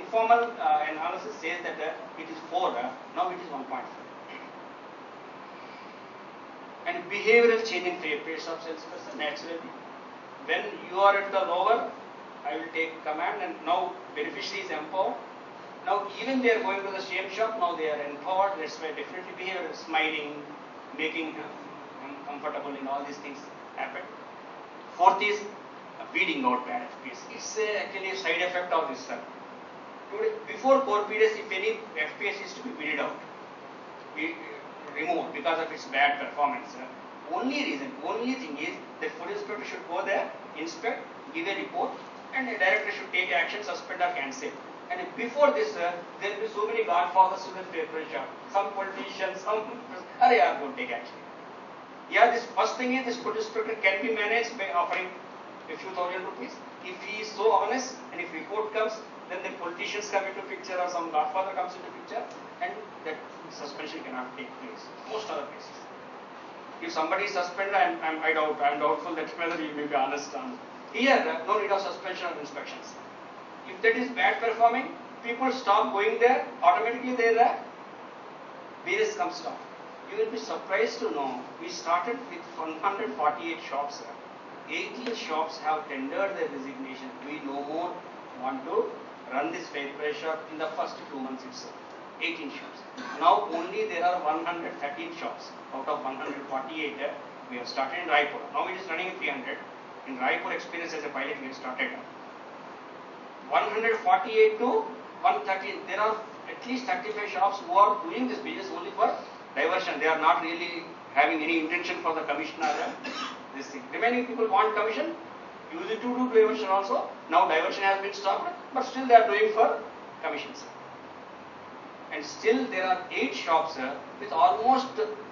Informal analysis says that it is 4, now it is 1.5. And behavioral change in fair price shop salesperson, naturally. When you are at the lower, I will take command, and now beneficiary is empowered. Now even they are going to the same shop, now they are empowered. That's why definitely behavior, smiling, making comfortable, in all these things happen. Fourth is weeding out bad FPS. It's actually a side effect of this. Before core periods, if any FPS is to be weeded out, removed because of its bad performance. Only reason, only thing is that food inspector should go there, inspect, give a report, and a director should take action, suspend or cancel. And before this, there will be so many godfathers to the fair trade shop. Some politicians, some don't take action. Yeah, this first thing is this food inspector can be managed by offering a few thousand rupees. If he is so honest and if report comes, then the politicians come into picture or some godfather comes into picture, and that suspension cannot take place. Most other cases. If somebody is suspended, I'm doubtful that whether he may be honest. Here, no need of suspension of inspections. If that is bad performing, people stop going there, automatically their business comes down. You will be surprised to know, we started with 148 shops. 18 shops have tendered their resignation. We no more want to run this fair trade shop in the first 2 months itself. 18 shops. Now only there are 113 shops out of 148. We have started in Raipur. Now it is running in 300. In Raipur experience as a pilot we have started. 148 to 113. There are at least 35 shops who are doing this business only for diversion. They are not really having any intention for the commission or this thing. Remaining people want commission, use it to do diversion also. Now diversion has been stopped, but still they are doing for commissions. And still there are 8 shops with almost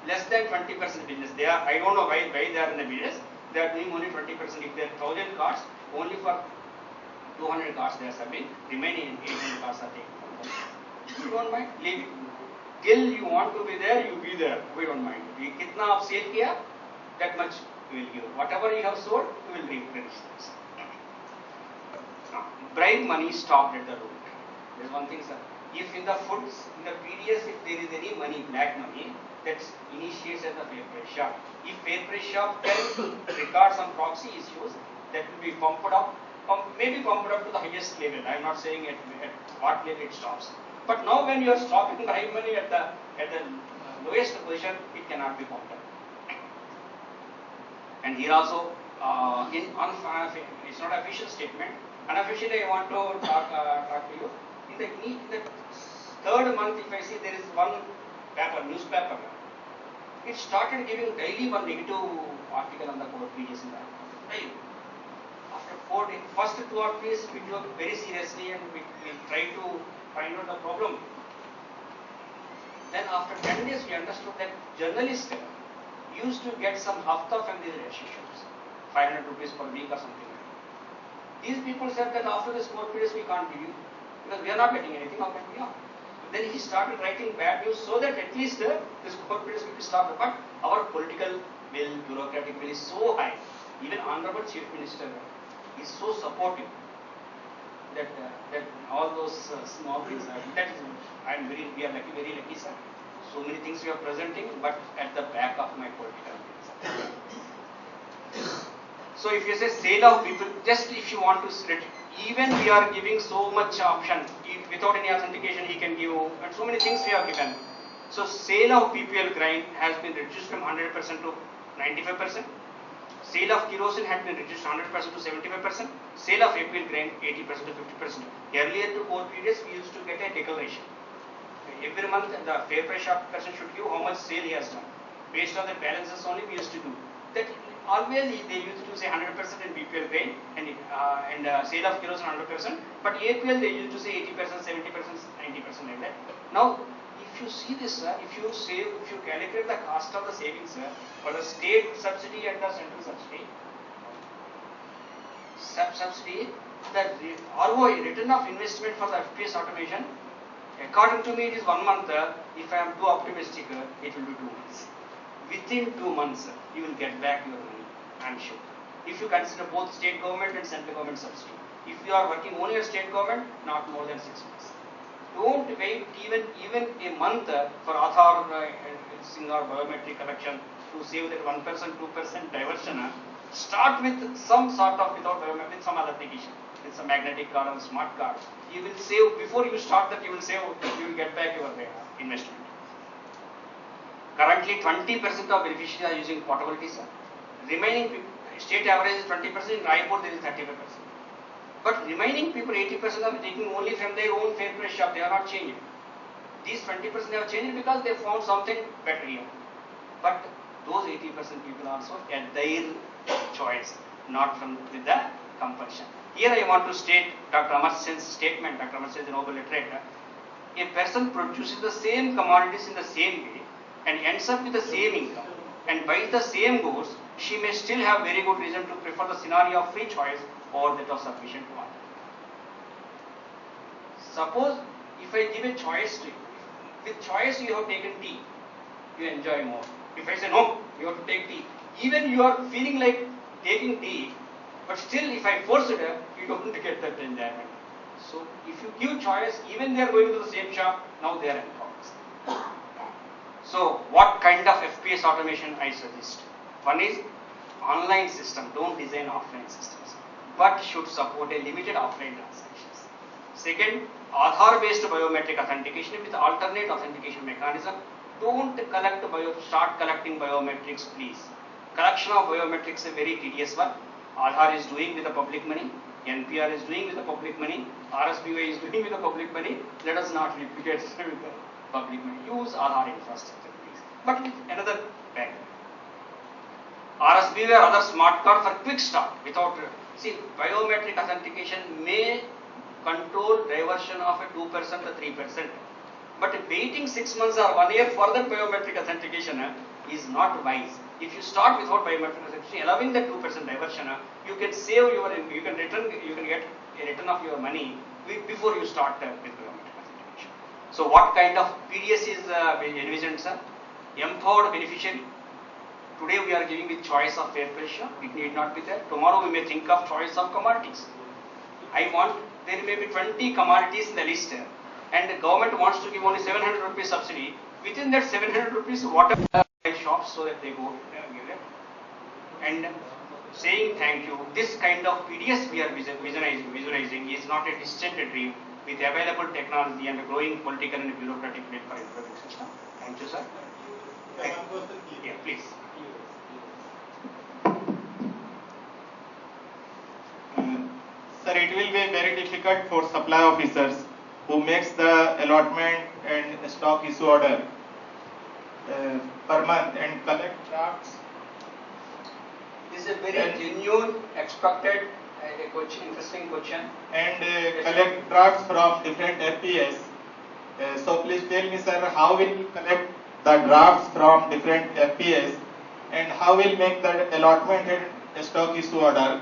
less than 20% business. They are, I don't know why they are in the business. They are doing only 20%. If there are 1000 cards, only for 200 cards they are serving. Remaining 800 cards are taken. You don't mind, leave it. Till you want to be there, you be there. We don't mind. We kitna aap sale kiya, that much we will give. Whatever you have sold, we will replenish this. Bribe money stopped at the root. There is one thing, sir. If in the foods, in the PDS, if there is any money, black money, that initiates at the fair trade shop. If fair trade shop can record some proxy issues, that will be pumped up, maybe pumped up to the highest level. I am not saying at what level it stops. But now when you are stopping bribe money at the lowest position, it cannot be pumped up. And here also, it's not an official statement. Unofficially, I want to talk to you. In the 3rd month, if I see there is one newspaper, it started giving daily one negative article on the court pages in that. Daily. After 4 days, first 2 or 3 days, we took very seriously and we tried to find out the problem. Then after 10 days, we understood that journalists used to get some hafta from these relationships, 500 rupees per week or something like that. These people said that after this court periods we can't give you, because we are not getting anything, how can we are? Then he started writing bad news so that at least this court periods will be stopped. But our political will, bureaucratic will is so high. Even Honorable Chief Minister is so supportive that all those small things are, we are lucky, very lucky, sir. So many things we are presenting, but at the back of my political will. So if you say sale of people, just if you want to split, even we are giving so much option, without any authentication he can give, and so many things we have given. So sale of PPL grind has been reduced from 100% to 95%. Sale of kerosene had been reduced 100% to 75%. Sale of APL grind 80% to 50%. Earlier to 4 periods we used to get a declaration. Every month the fair price shop person should give how much sale he has done. Based on the balances only we used to do. That always they used to say 100% in BPL grain and sale of kerosene 100%. But APL they used to say 80%, 70%, 90% like that. Now if you see this, if you calculate the cost of the savings for the state subsidy and the central subsidy, the ROI, return of investment for the FPS automation, according to me it is 1 month. If I am too optimistic, it will be 2 months. Within 2 months, you will get back your money, I am sure. If you consider both state government and central government subsidy. If you are working only on state government, not more than 6 months. Don't wait even a month for Aadhaar or biometric collection to save that 1%, 2% diversion. Start with some sort of, without biometric, with some other application, with some magnetic card or smart card. You will save, before you start that, you will get back your investment. Currently 20% of beneficiaries are using portability, sir. Remaining state average is 20%, in Raipur there is 35%. But remaining people, 80% are taking only from their own fair price shop, they are not changing. These 20% have changed because they found something better here. But those 80% people also at their choice, not from with the compulsion. Here I want to state Dr. Amar Sen's statement. Dr. Amar Sen is a Nobel laureate. A person produces the same commodities in the same way and ends up with the same income and buys the same goods, she may still have very good reason to prefer the scenario of free choice or that of sufficient quantity. Suppose if I give a choice to you, with choice you have taken tea, you enjoy more. If I say no, you have to take tea, even you are feeling like taking tea, but still if I force it, you don't get that enjoyment. So if you give choice, even they are going to the same shop, now they are in progress. So what kind of FPS automation I suggest? One is online system, don't design offline systems, but should support a limited offline transactions. Second, Aadhaar based biometric authentication with alternate authentication mechanism. Don't start collecting biometrics, please. Collection of biometrics is a very tedious one. Aadhaar is doing with the public money, NPR is doing with the public money, RSBY is doing with the public money. Let us not replicate with the public money. Use Aadhaar infrastructure, please, but with another bank. RSBY or other smart card for quick start without, see, biometric authentication may control diversion of a 2% to 3%, but waiting 6 months or 1 year for that biometric authentication is not wise. If you start without biometric authentication, allowing the 2% diversion, you can save your, you can get a return of your money before you start with biometric authentication. So what kind of PDS is envisioned, sir? Empowered beneficiary. Today we are giving with choice of fair pressure, it need not be there. Tomorrow we may think of choice of commodities. I want, there may be 20 commodities in the list and the government wants to give only 700 rupees subsidy. Within that 700 rupees, whatever shops so that they go give it. And saying thank you, this kind of PDS we are visualizing is not a distant dream with available technology and a growing political and bureaucratic need for improving system. Thank you, sir. Yeah, please. Sir, it will be very difficult for supply officers who makes the allotment and stock issue order per month and collect drafts. This is a very genuine, expected question, interesting question. And collect drafts from different FPS. So please tell me, sir, how will you collect the drafts from different FPS and how will make the allotment and stock issue order?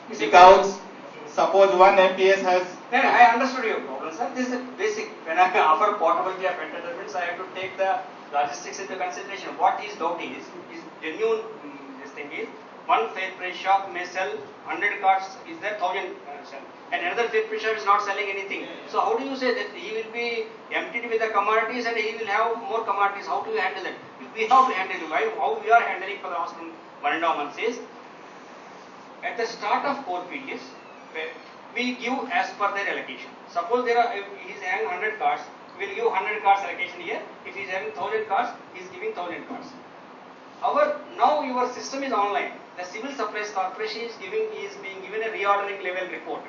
Because suppose one FPS has... Then I understood your problem, sir. This is basic. When I offer portability of entertainments, I have to take the logistics into consideration. What is doubt is genuine. This thing is one fair price shop may sell 100 cards. Is there 1,000 sell? And another fair price shop is not selling anything. So how do you say that he will be emptied with the commodities and he will have more commodities? How do you handle it? We have to handle it. How we are handling for the last 1.5 months is at the start of core periods, we give as per their allocation. Suppose there are, if he is having 100 cards, we will give 100 cards allocation here. If he is having 1,000 cards, he is giving 1,000 cards. Now your system is online. The Civil Supplies Corporation is being given a reordering level report.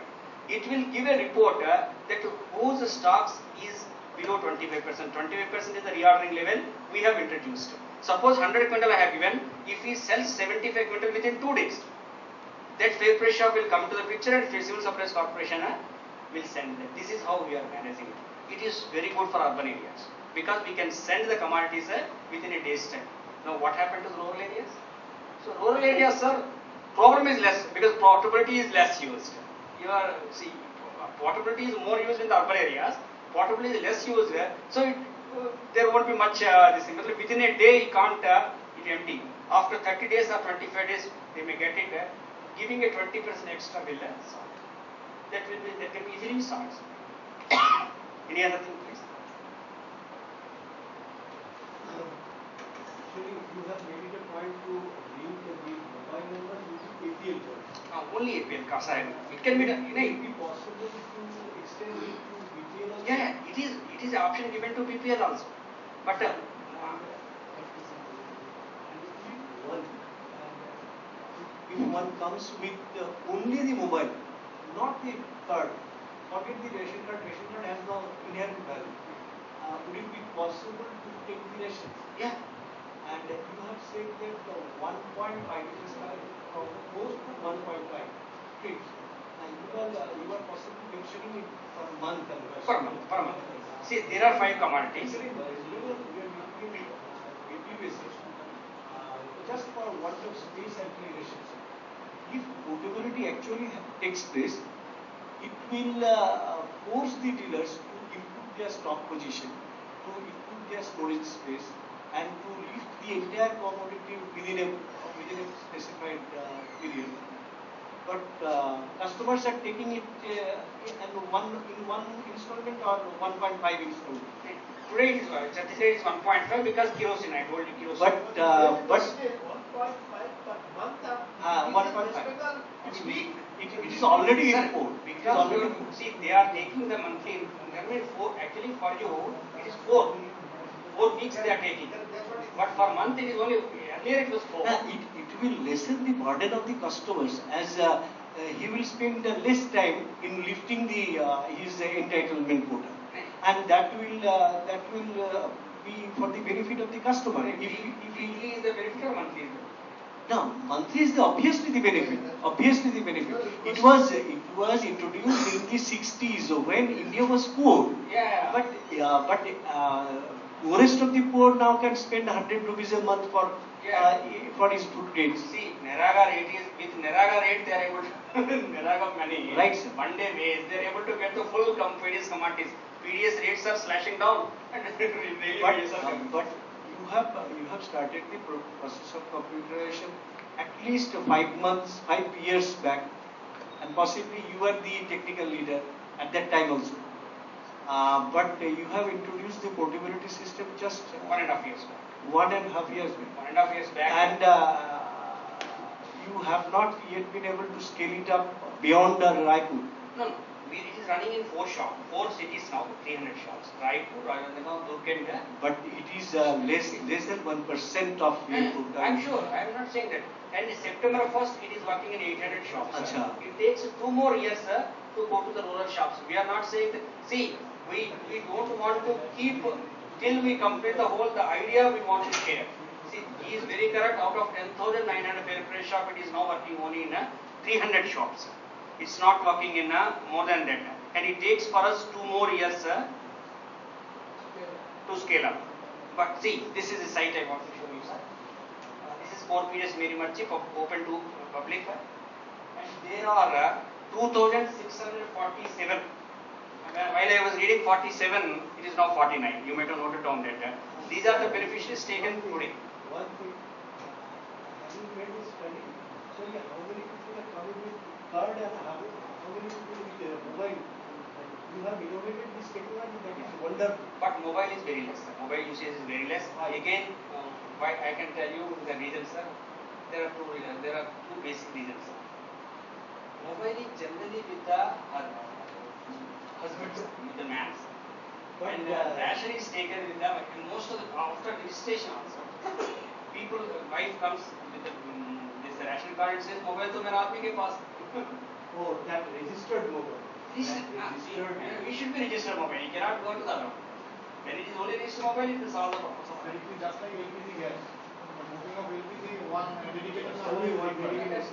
It will give a report that whose stocks is below 25%. 25% is the reordering level we have introduced. Suppose 100 quintal I have given. If he sells 75 quintal within 2 days, that fair price shop will come to the picture and Civil Supplies Corporation will send them. This is how we are managing it. It is very good for urban areas because we can send the commodities within a day's time. Now what happened to the rural areas? So rural areas, sir, problem is less because portability is less used. Portability is more used in the urban areas. Portability is less used there. So there won't be much this thing. Within a day you can't it empty. After 30 days or 25 days they may get it there. Giving a 20% extra will solve. That can be easily solved. Any other thing, please? Actually, you have made it a point to link the mobile number using APL cards. Only APL cards. It can be done. Would it be possible to extend it to BPL also? Yeah, it is an option given to BPL also. But if one comes with only the mobile, not the card, forget the ration card has no inherent value. would it be possible to take the rations? Yeah. And you have said that 1.5 is from 4 to 1.5 trips. And you are possibly mentioning it per month. Per month. See, there are 5 commodities. Actually, we are looking daily basis. Just for want of space and rations. If portability actually takes place, it will force the dealers to improve their stock position, to improve their storage space, and to lift the entire commodity within a specified period. But customers are taking it in one installment or 1.5 installment. Today it is 1.5 because kerosene. I told you kerosene. But 1.5 per month. 1.5. It is already Sir, in code. because see, they are taking the monthly increment actually for you it is 4 weeks they are taking, but for month it is only, earlier it was 4. It will lessen the burden of the customers as he will spend less time in lifting his entitlement quota, and that will be for the benefit of the customer. If weekly is the benefit or monthly is the benefit? No, monthly is obviously the benefit. Obviously the benefit. It was introduced in the 60s when India was poor. Yeah. But poorest of the poor now can spend 100 rupees a month for his food grades. See, Neraga rate is with Neraga rate they are able to Neraga money. Right, sir. One day wage they are able to get the full various commodities. PDS rates are slashing down and really wages are coming. But you have started the process of computerization at least 5 months, 5 years back, and possibly you were the technical leader at that time also. But you have introduced the portability system just 1.5 years back. 1.5 years back. 1.5 years back. And you have not yet been able to scale it up beyond Raipur. No. It is running in 4 shops, 4 cities now, 300 shops. Raipur, Rajasthan, Durg and but it is less than 1% of your total. I'm sure. I am not saying that. And September 1st, it is working in 800 shops. Achha. It takes 2 more years, sir, to go to the rural shops. We are not saying that. See, we don't want to keep till we complete the idea we want to share. See, he is very correct. Out of 10,900 fair price shop, it is now working only in 300 shops. It's not working in more than that. And it takes for us 2 more years to scale up. But see, this is the site I want to show you, sir. This is 4 PDS Mary Marchi open to public. And there are 2,647. While I was reading 47, it is now 49. You might have noted down that. These are the beneficiaries taken today. One thing, have you made a study? Sorry, how many people are coming with card and how many people with mobile? You have innovated this technology, that is wonderful. But mobile is very less. Mobile usage is very less. Again, why I can tell you the reasons, sir. There are 2 reasons. There are 2 basic reasons. Mobile is generally with the husbands, with the man. And ration is taken with them. And most of the after registration also, people, wife comes with this ration card. It says mobile to mere aadmi ke paas. Oh, that registered mobile. We should be registered mobile. You cannot go to the other. When it is only registered mobile, it will solve the problem. It is just like LPG gas. Moving of LPG, one dedicated Only one dedicated.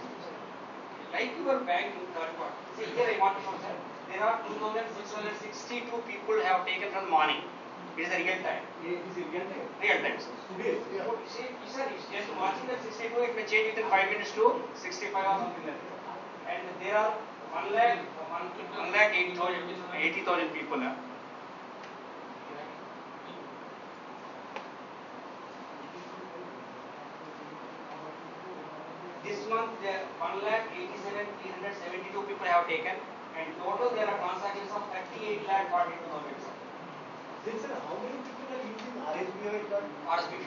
Like your bank in third party. See, here I want to show that there are 2,662 people have taken from morning. It is a real time. It is real time. Real time, sir. Today. Yeah. So, see, sir, it's just watching that 62, it may change within 5 minutes to 65 or something like that. And there are 1,80,000 people. This month, 1,87,372 people have taken, and total there are transactions of 38,42,000. Then, sir, how many people are using RSBI card? RSBI.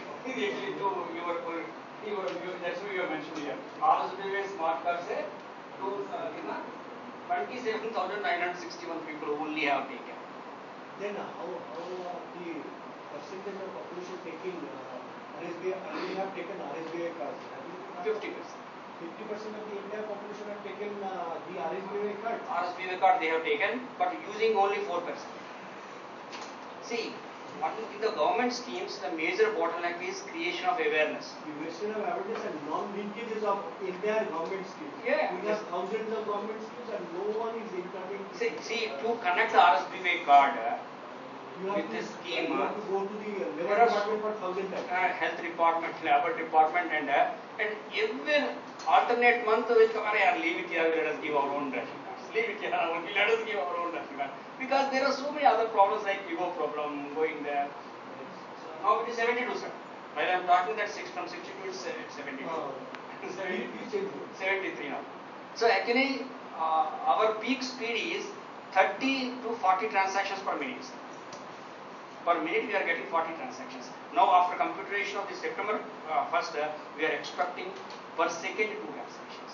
That's what you have mentioned here. RSBI smart card say 27,961 people only have taken. Then how the percentage of population taking RSBI, we have taken RSBI cards? 50%. 50% of the entire population have taken the RSBI card. RSBI card they have taken, but using only 4%. See, one in the government schemes, the major bottleneck is creation of awareness. The question of awareness and non-linkages of entire government schemes. Yeah. We have thousands of government schemes and no one is incoming. See, to connect the RSBY card You have with to, this scheme, you have to go to the there labor are department for 1,000 times. health department, labor department, and every alternate month will come. "Yaar, leave it here. Let us give our own ration cards. Leave it here. Let us give our own ration card." Because there are so many other problems like ego problem going there. Now it is 72, sir. While I am talking that from 62 it's 72. 73 now. So actually, our peak speed is 30 to 40 transactions per minute. Per minute we are getting 40 transactions. Now after computation of the September 1st, we are expecting per second 2 transactions.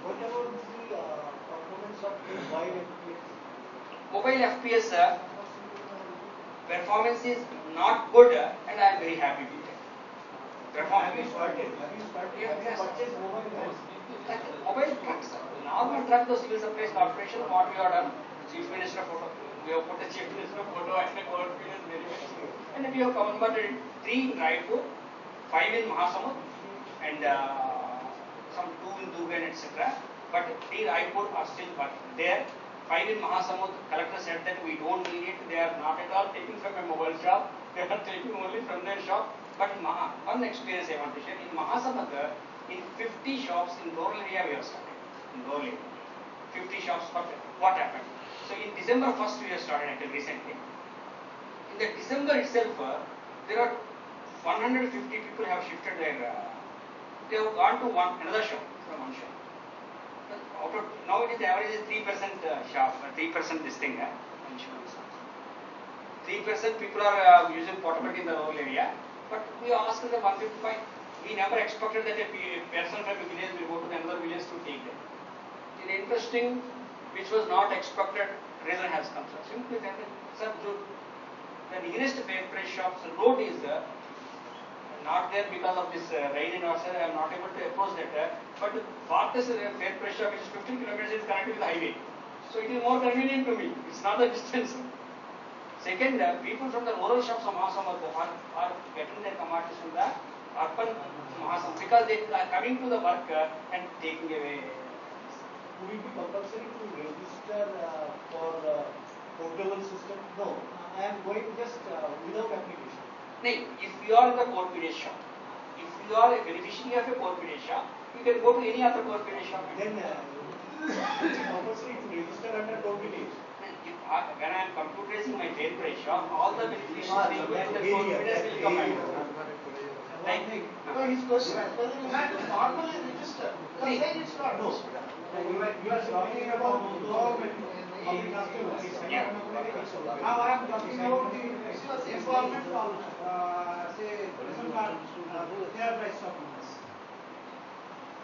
What about the performance of mobile FPS? Mobile FPS performance is not good, and I am very happy with it. Have you started? Have you Yes. purchased mobile phones? Mobile trucks, normal truck, the Civil Supplies Corporation, what we have done, Chief Minister photo, we have put the Chief Minister photo and the court is very much. And we have converted 3 in Raipur, 5 in Mahasamud, and some 2 in Dugan, etc. But 3 Raipur are still there. 5 in Mahasamud, collector said that we don't need it, they are not at all taking from a mobile shop, they are taking only from their shop. But in one experience I want to share, in Mahasamud, in 50 shops in rural area we have started. In rural area, 50 shops, but what happened? So in December 1st we have started until recently. In the December itself, there are 150 people have shifted their, they have gone to another shop, from one shop. Out of, now it is the average is 3% shop, 3% this thing, insurance. 3% people are using portability in the rural area, but we asked the 155. We never expected that a person from a village will go to another village to take them. An interesting, which was not expected, reason has come. So simply that, sir, the nearest fair price shops road is not there because of this rain in Orsa. I am not able to approach that. But farthest fair price shop, which is 15 kilometers, is connected with the highway. So it is more convenient to me. It's not the distance. Second, people from the rural shops of Mahasamad are getting their commodities from the urban Mahasamad because they are coming to the work and taking away. Would it be compulsory to register for portable system? No, I am going just without application. No, if you are in the corporate shop, if you are a beneficiary of a corporate shop, you can go to any other corporate shop. Then it is compulsory to register under toll village. When I am computerizing my fair price shop, all the beneficiaries will get the corporate will come and No, his question is whether you have to normally register. You say it's not. No. You are talking about government public customers. Yeah. Now I am talking about the involvement of, say, ration card, fair price shop owners.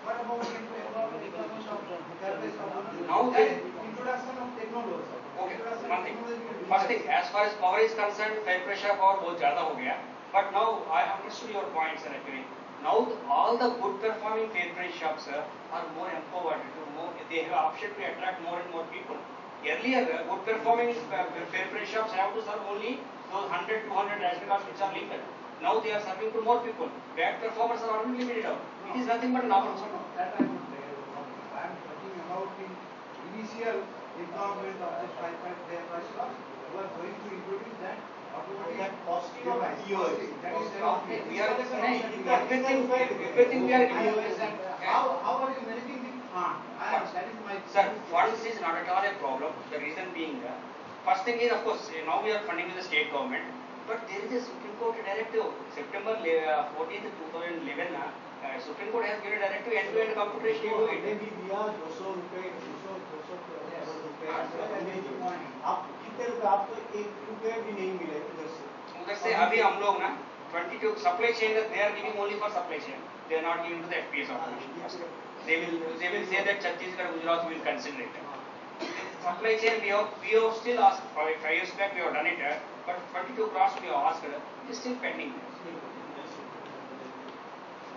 What about the involvement of fair price shop owners? Now And introduction of technology. Okay, Introduction one of thing. technology. First thing, as far as power is concerned, fair pressure power बहुत ज़्यादा हो गया. But now I understood your points, sir. Actually, now all the good performing fair price shops are more empowered. They have option to attract more and more people. Earlier, good performing fair price shops have to serve only those 100, 200 ration cards which are linked. Now they are serving to more people. Bad performers are already limited out. It is nothing but an opportunity. That I would say. I am talking about the initial involvement of the fair price shops. You are going to introduce that. That costing of POS. That is Okay, we are everything we are giving. How are you managing the fund? That is my. Sir, funds is not at all a problem. The reason being, first thing is, of course, now we are funding with the state government, but there is a Supreme Court directive. September 14th, 2011, Supreme Court has given a directive end-to-end computation. You do it. maybe दिया 200 रुपए 200 करोड़ रुपए आप कितने रुपए आपको 1 रुपए भी नहीं मिले उधर से उधर से अभी हम लोग ना 22 supply chain they are giving only for supply chain. They are not giving to the FPS operation. They will say that Chhattisgarh, Gujarat will consider it. Supply chain we have still asked 5 years back we have done it, but 22 crores we have asked, it is still pending.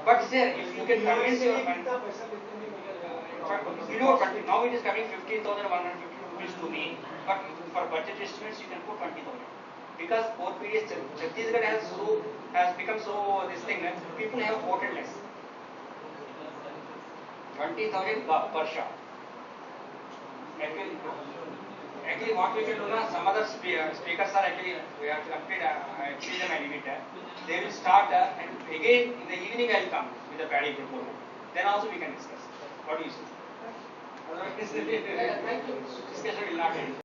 But sir, if you can convince your कितना पैसा देते हैं you know, but now it is coming 15,150 rupees to me, but for budget estimates you can put 20,000. because both PDS Chhattisgarh has become so this thing that people have voted less. 20,000 per shop. Actually, what we can do now, some other speakers are actually, we have to complete, actually them I limit. They will start and again in the evening I will come with the paddy proposal. Then also we can discuss. What do you say? Otherwise, discussion will not end.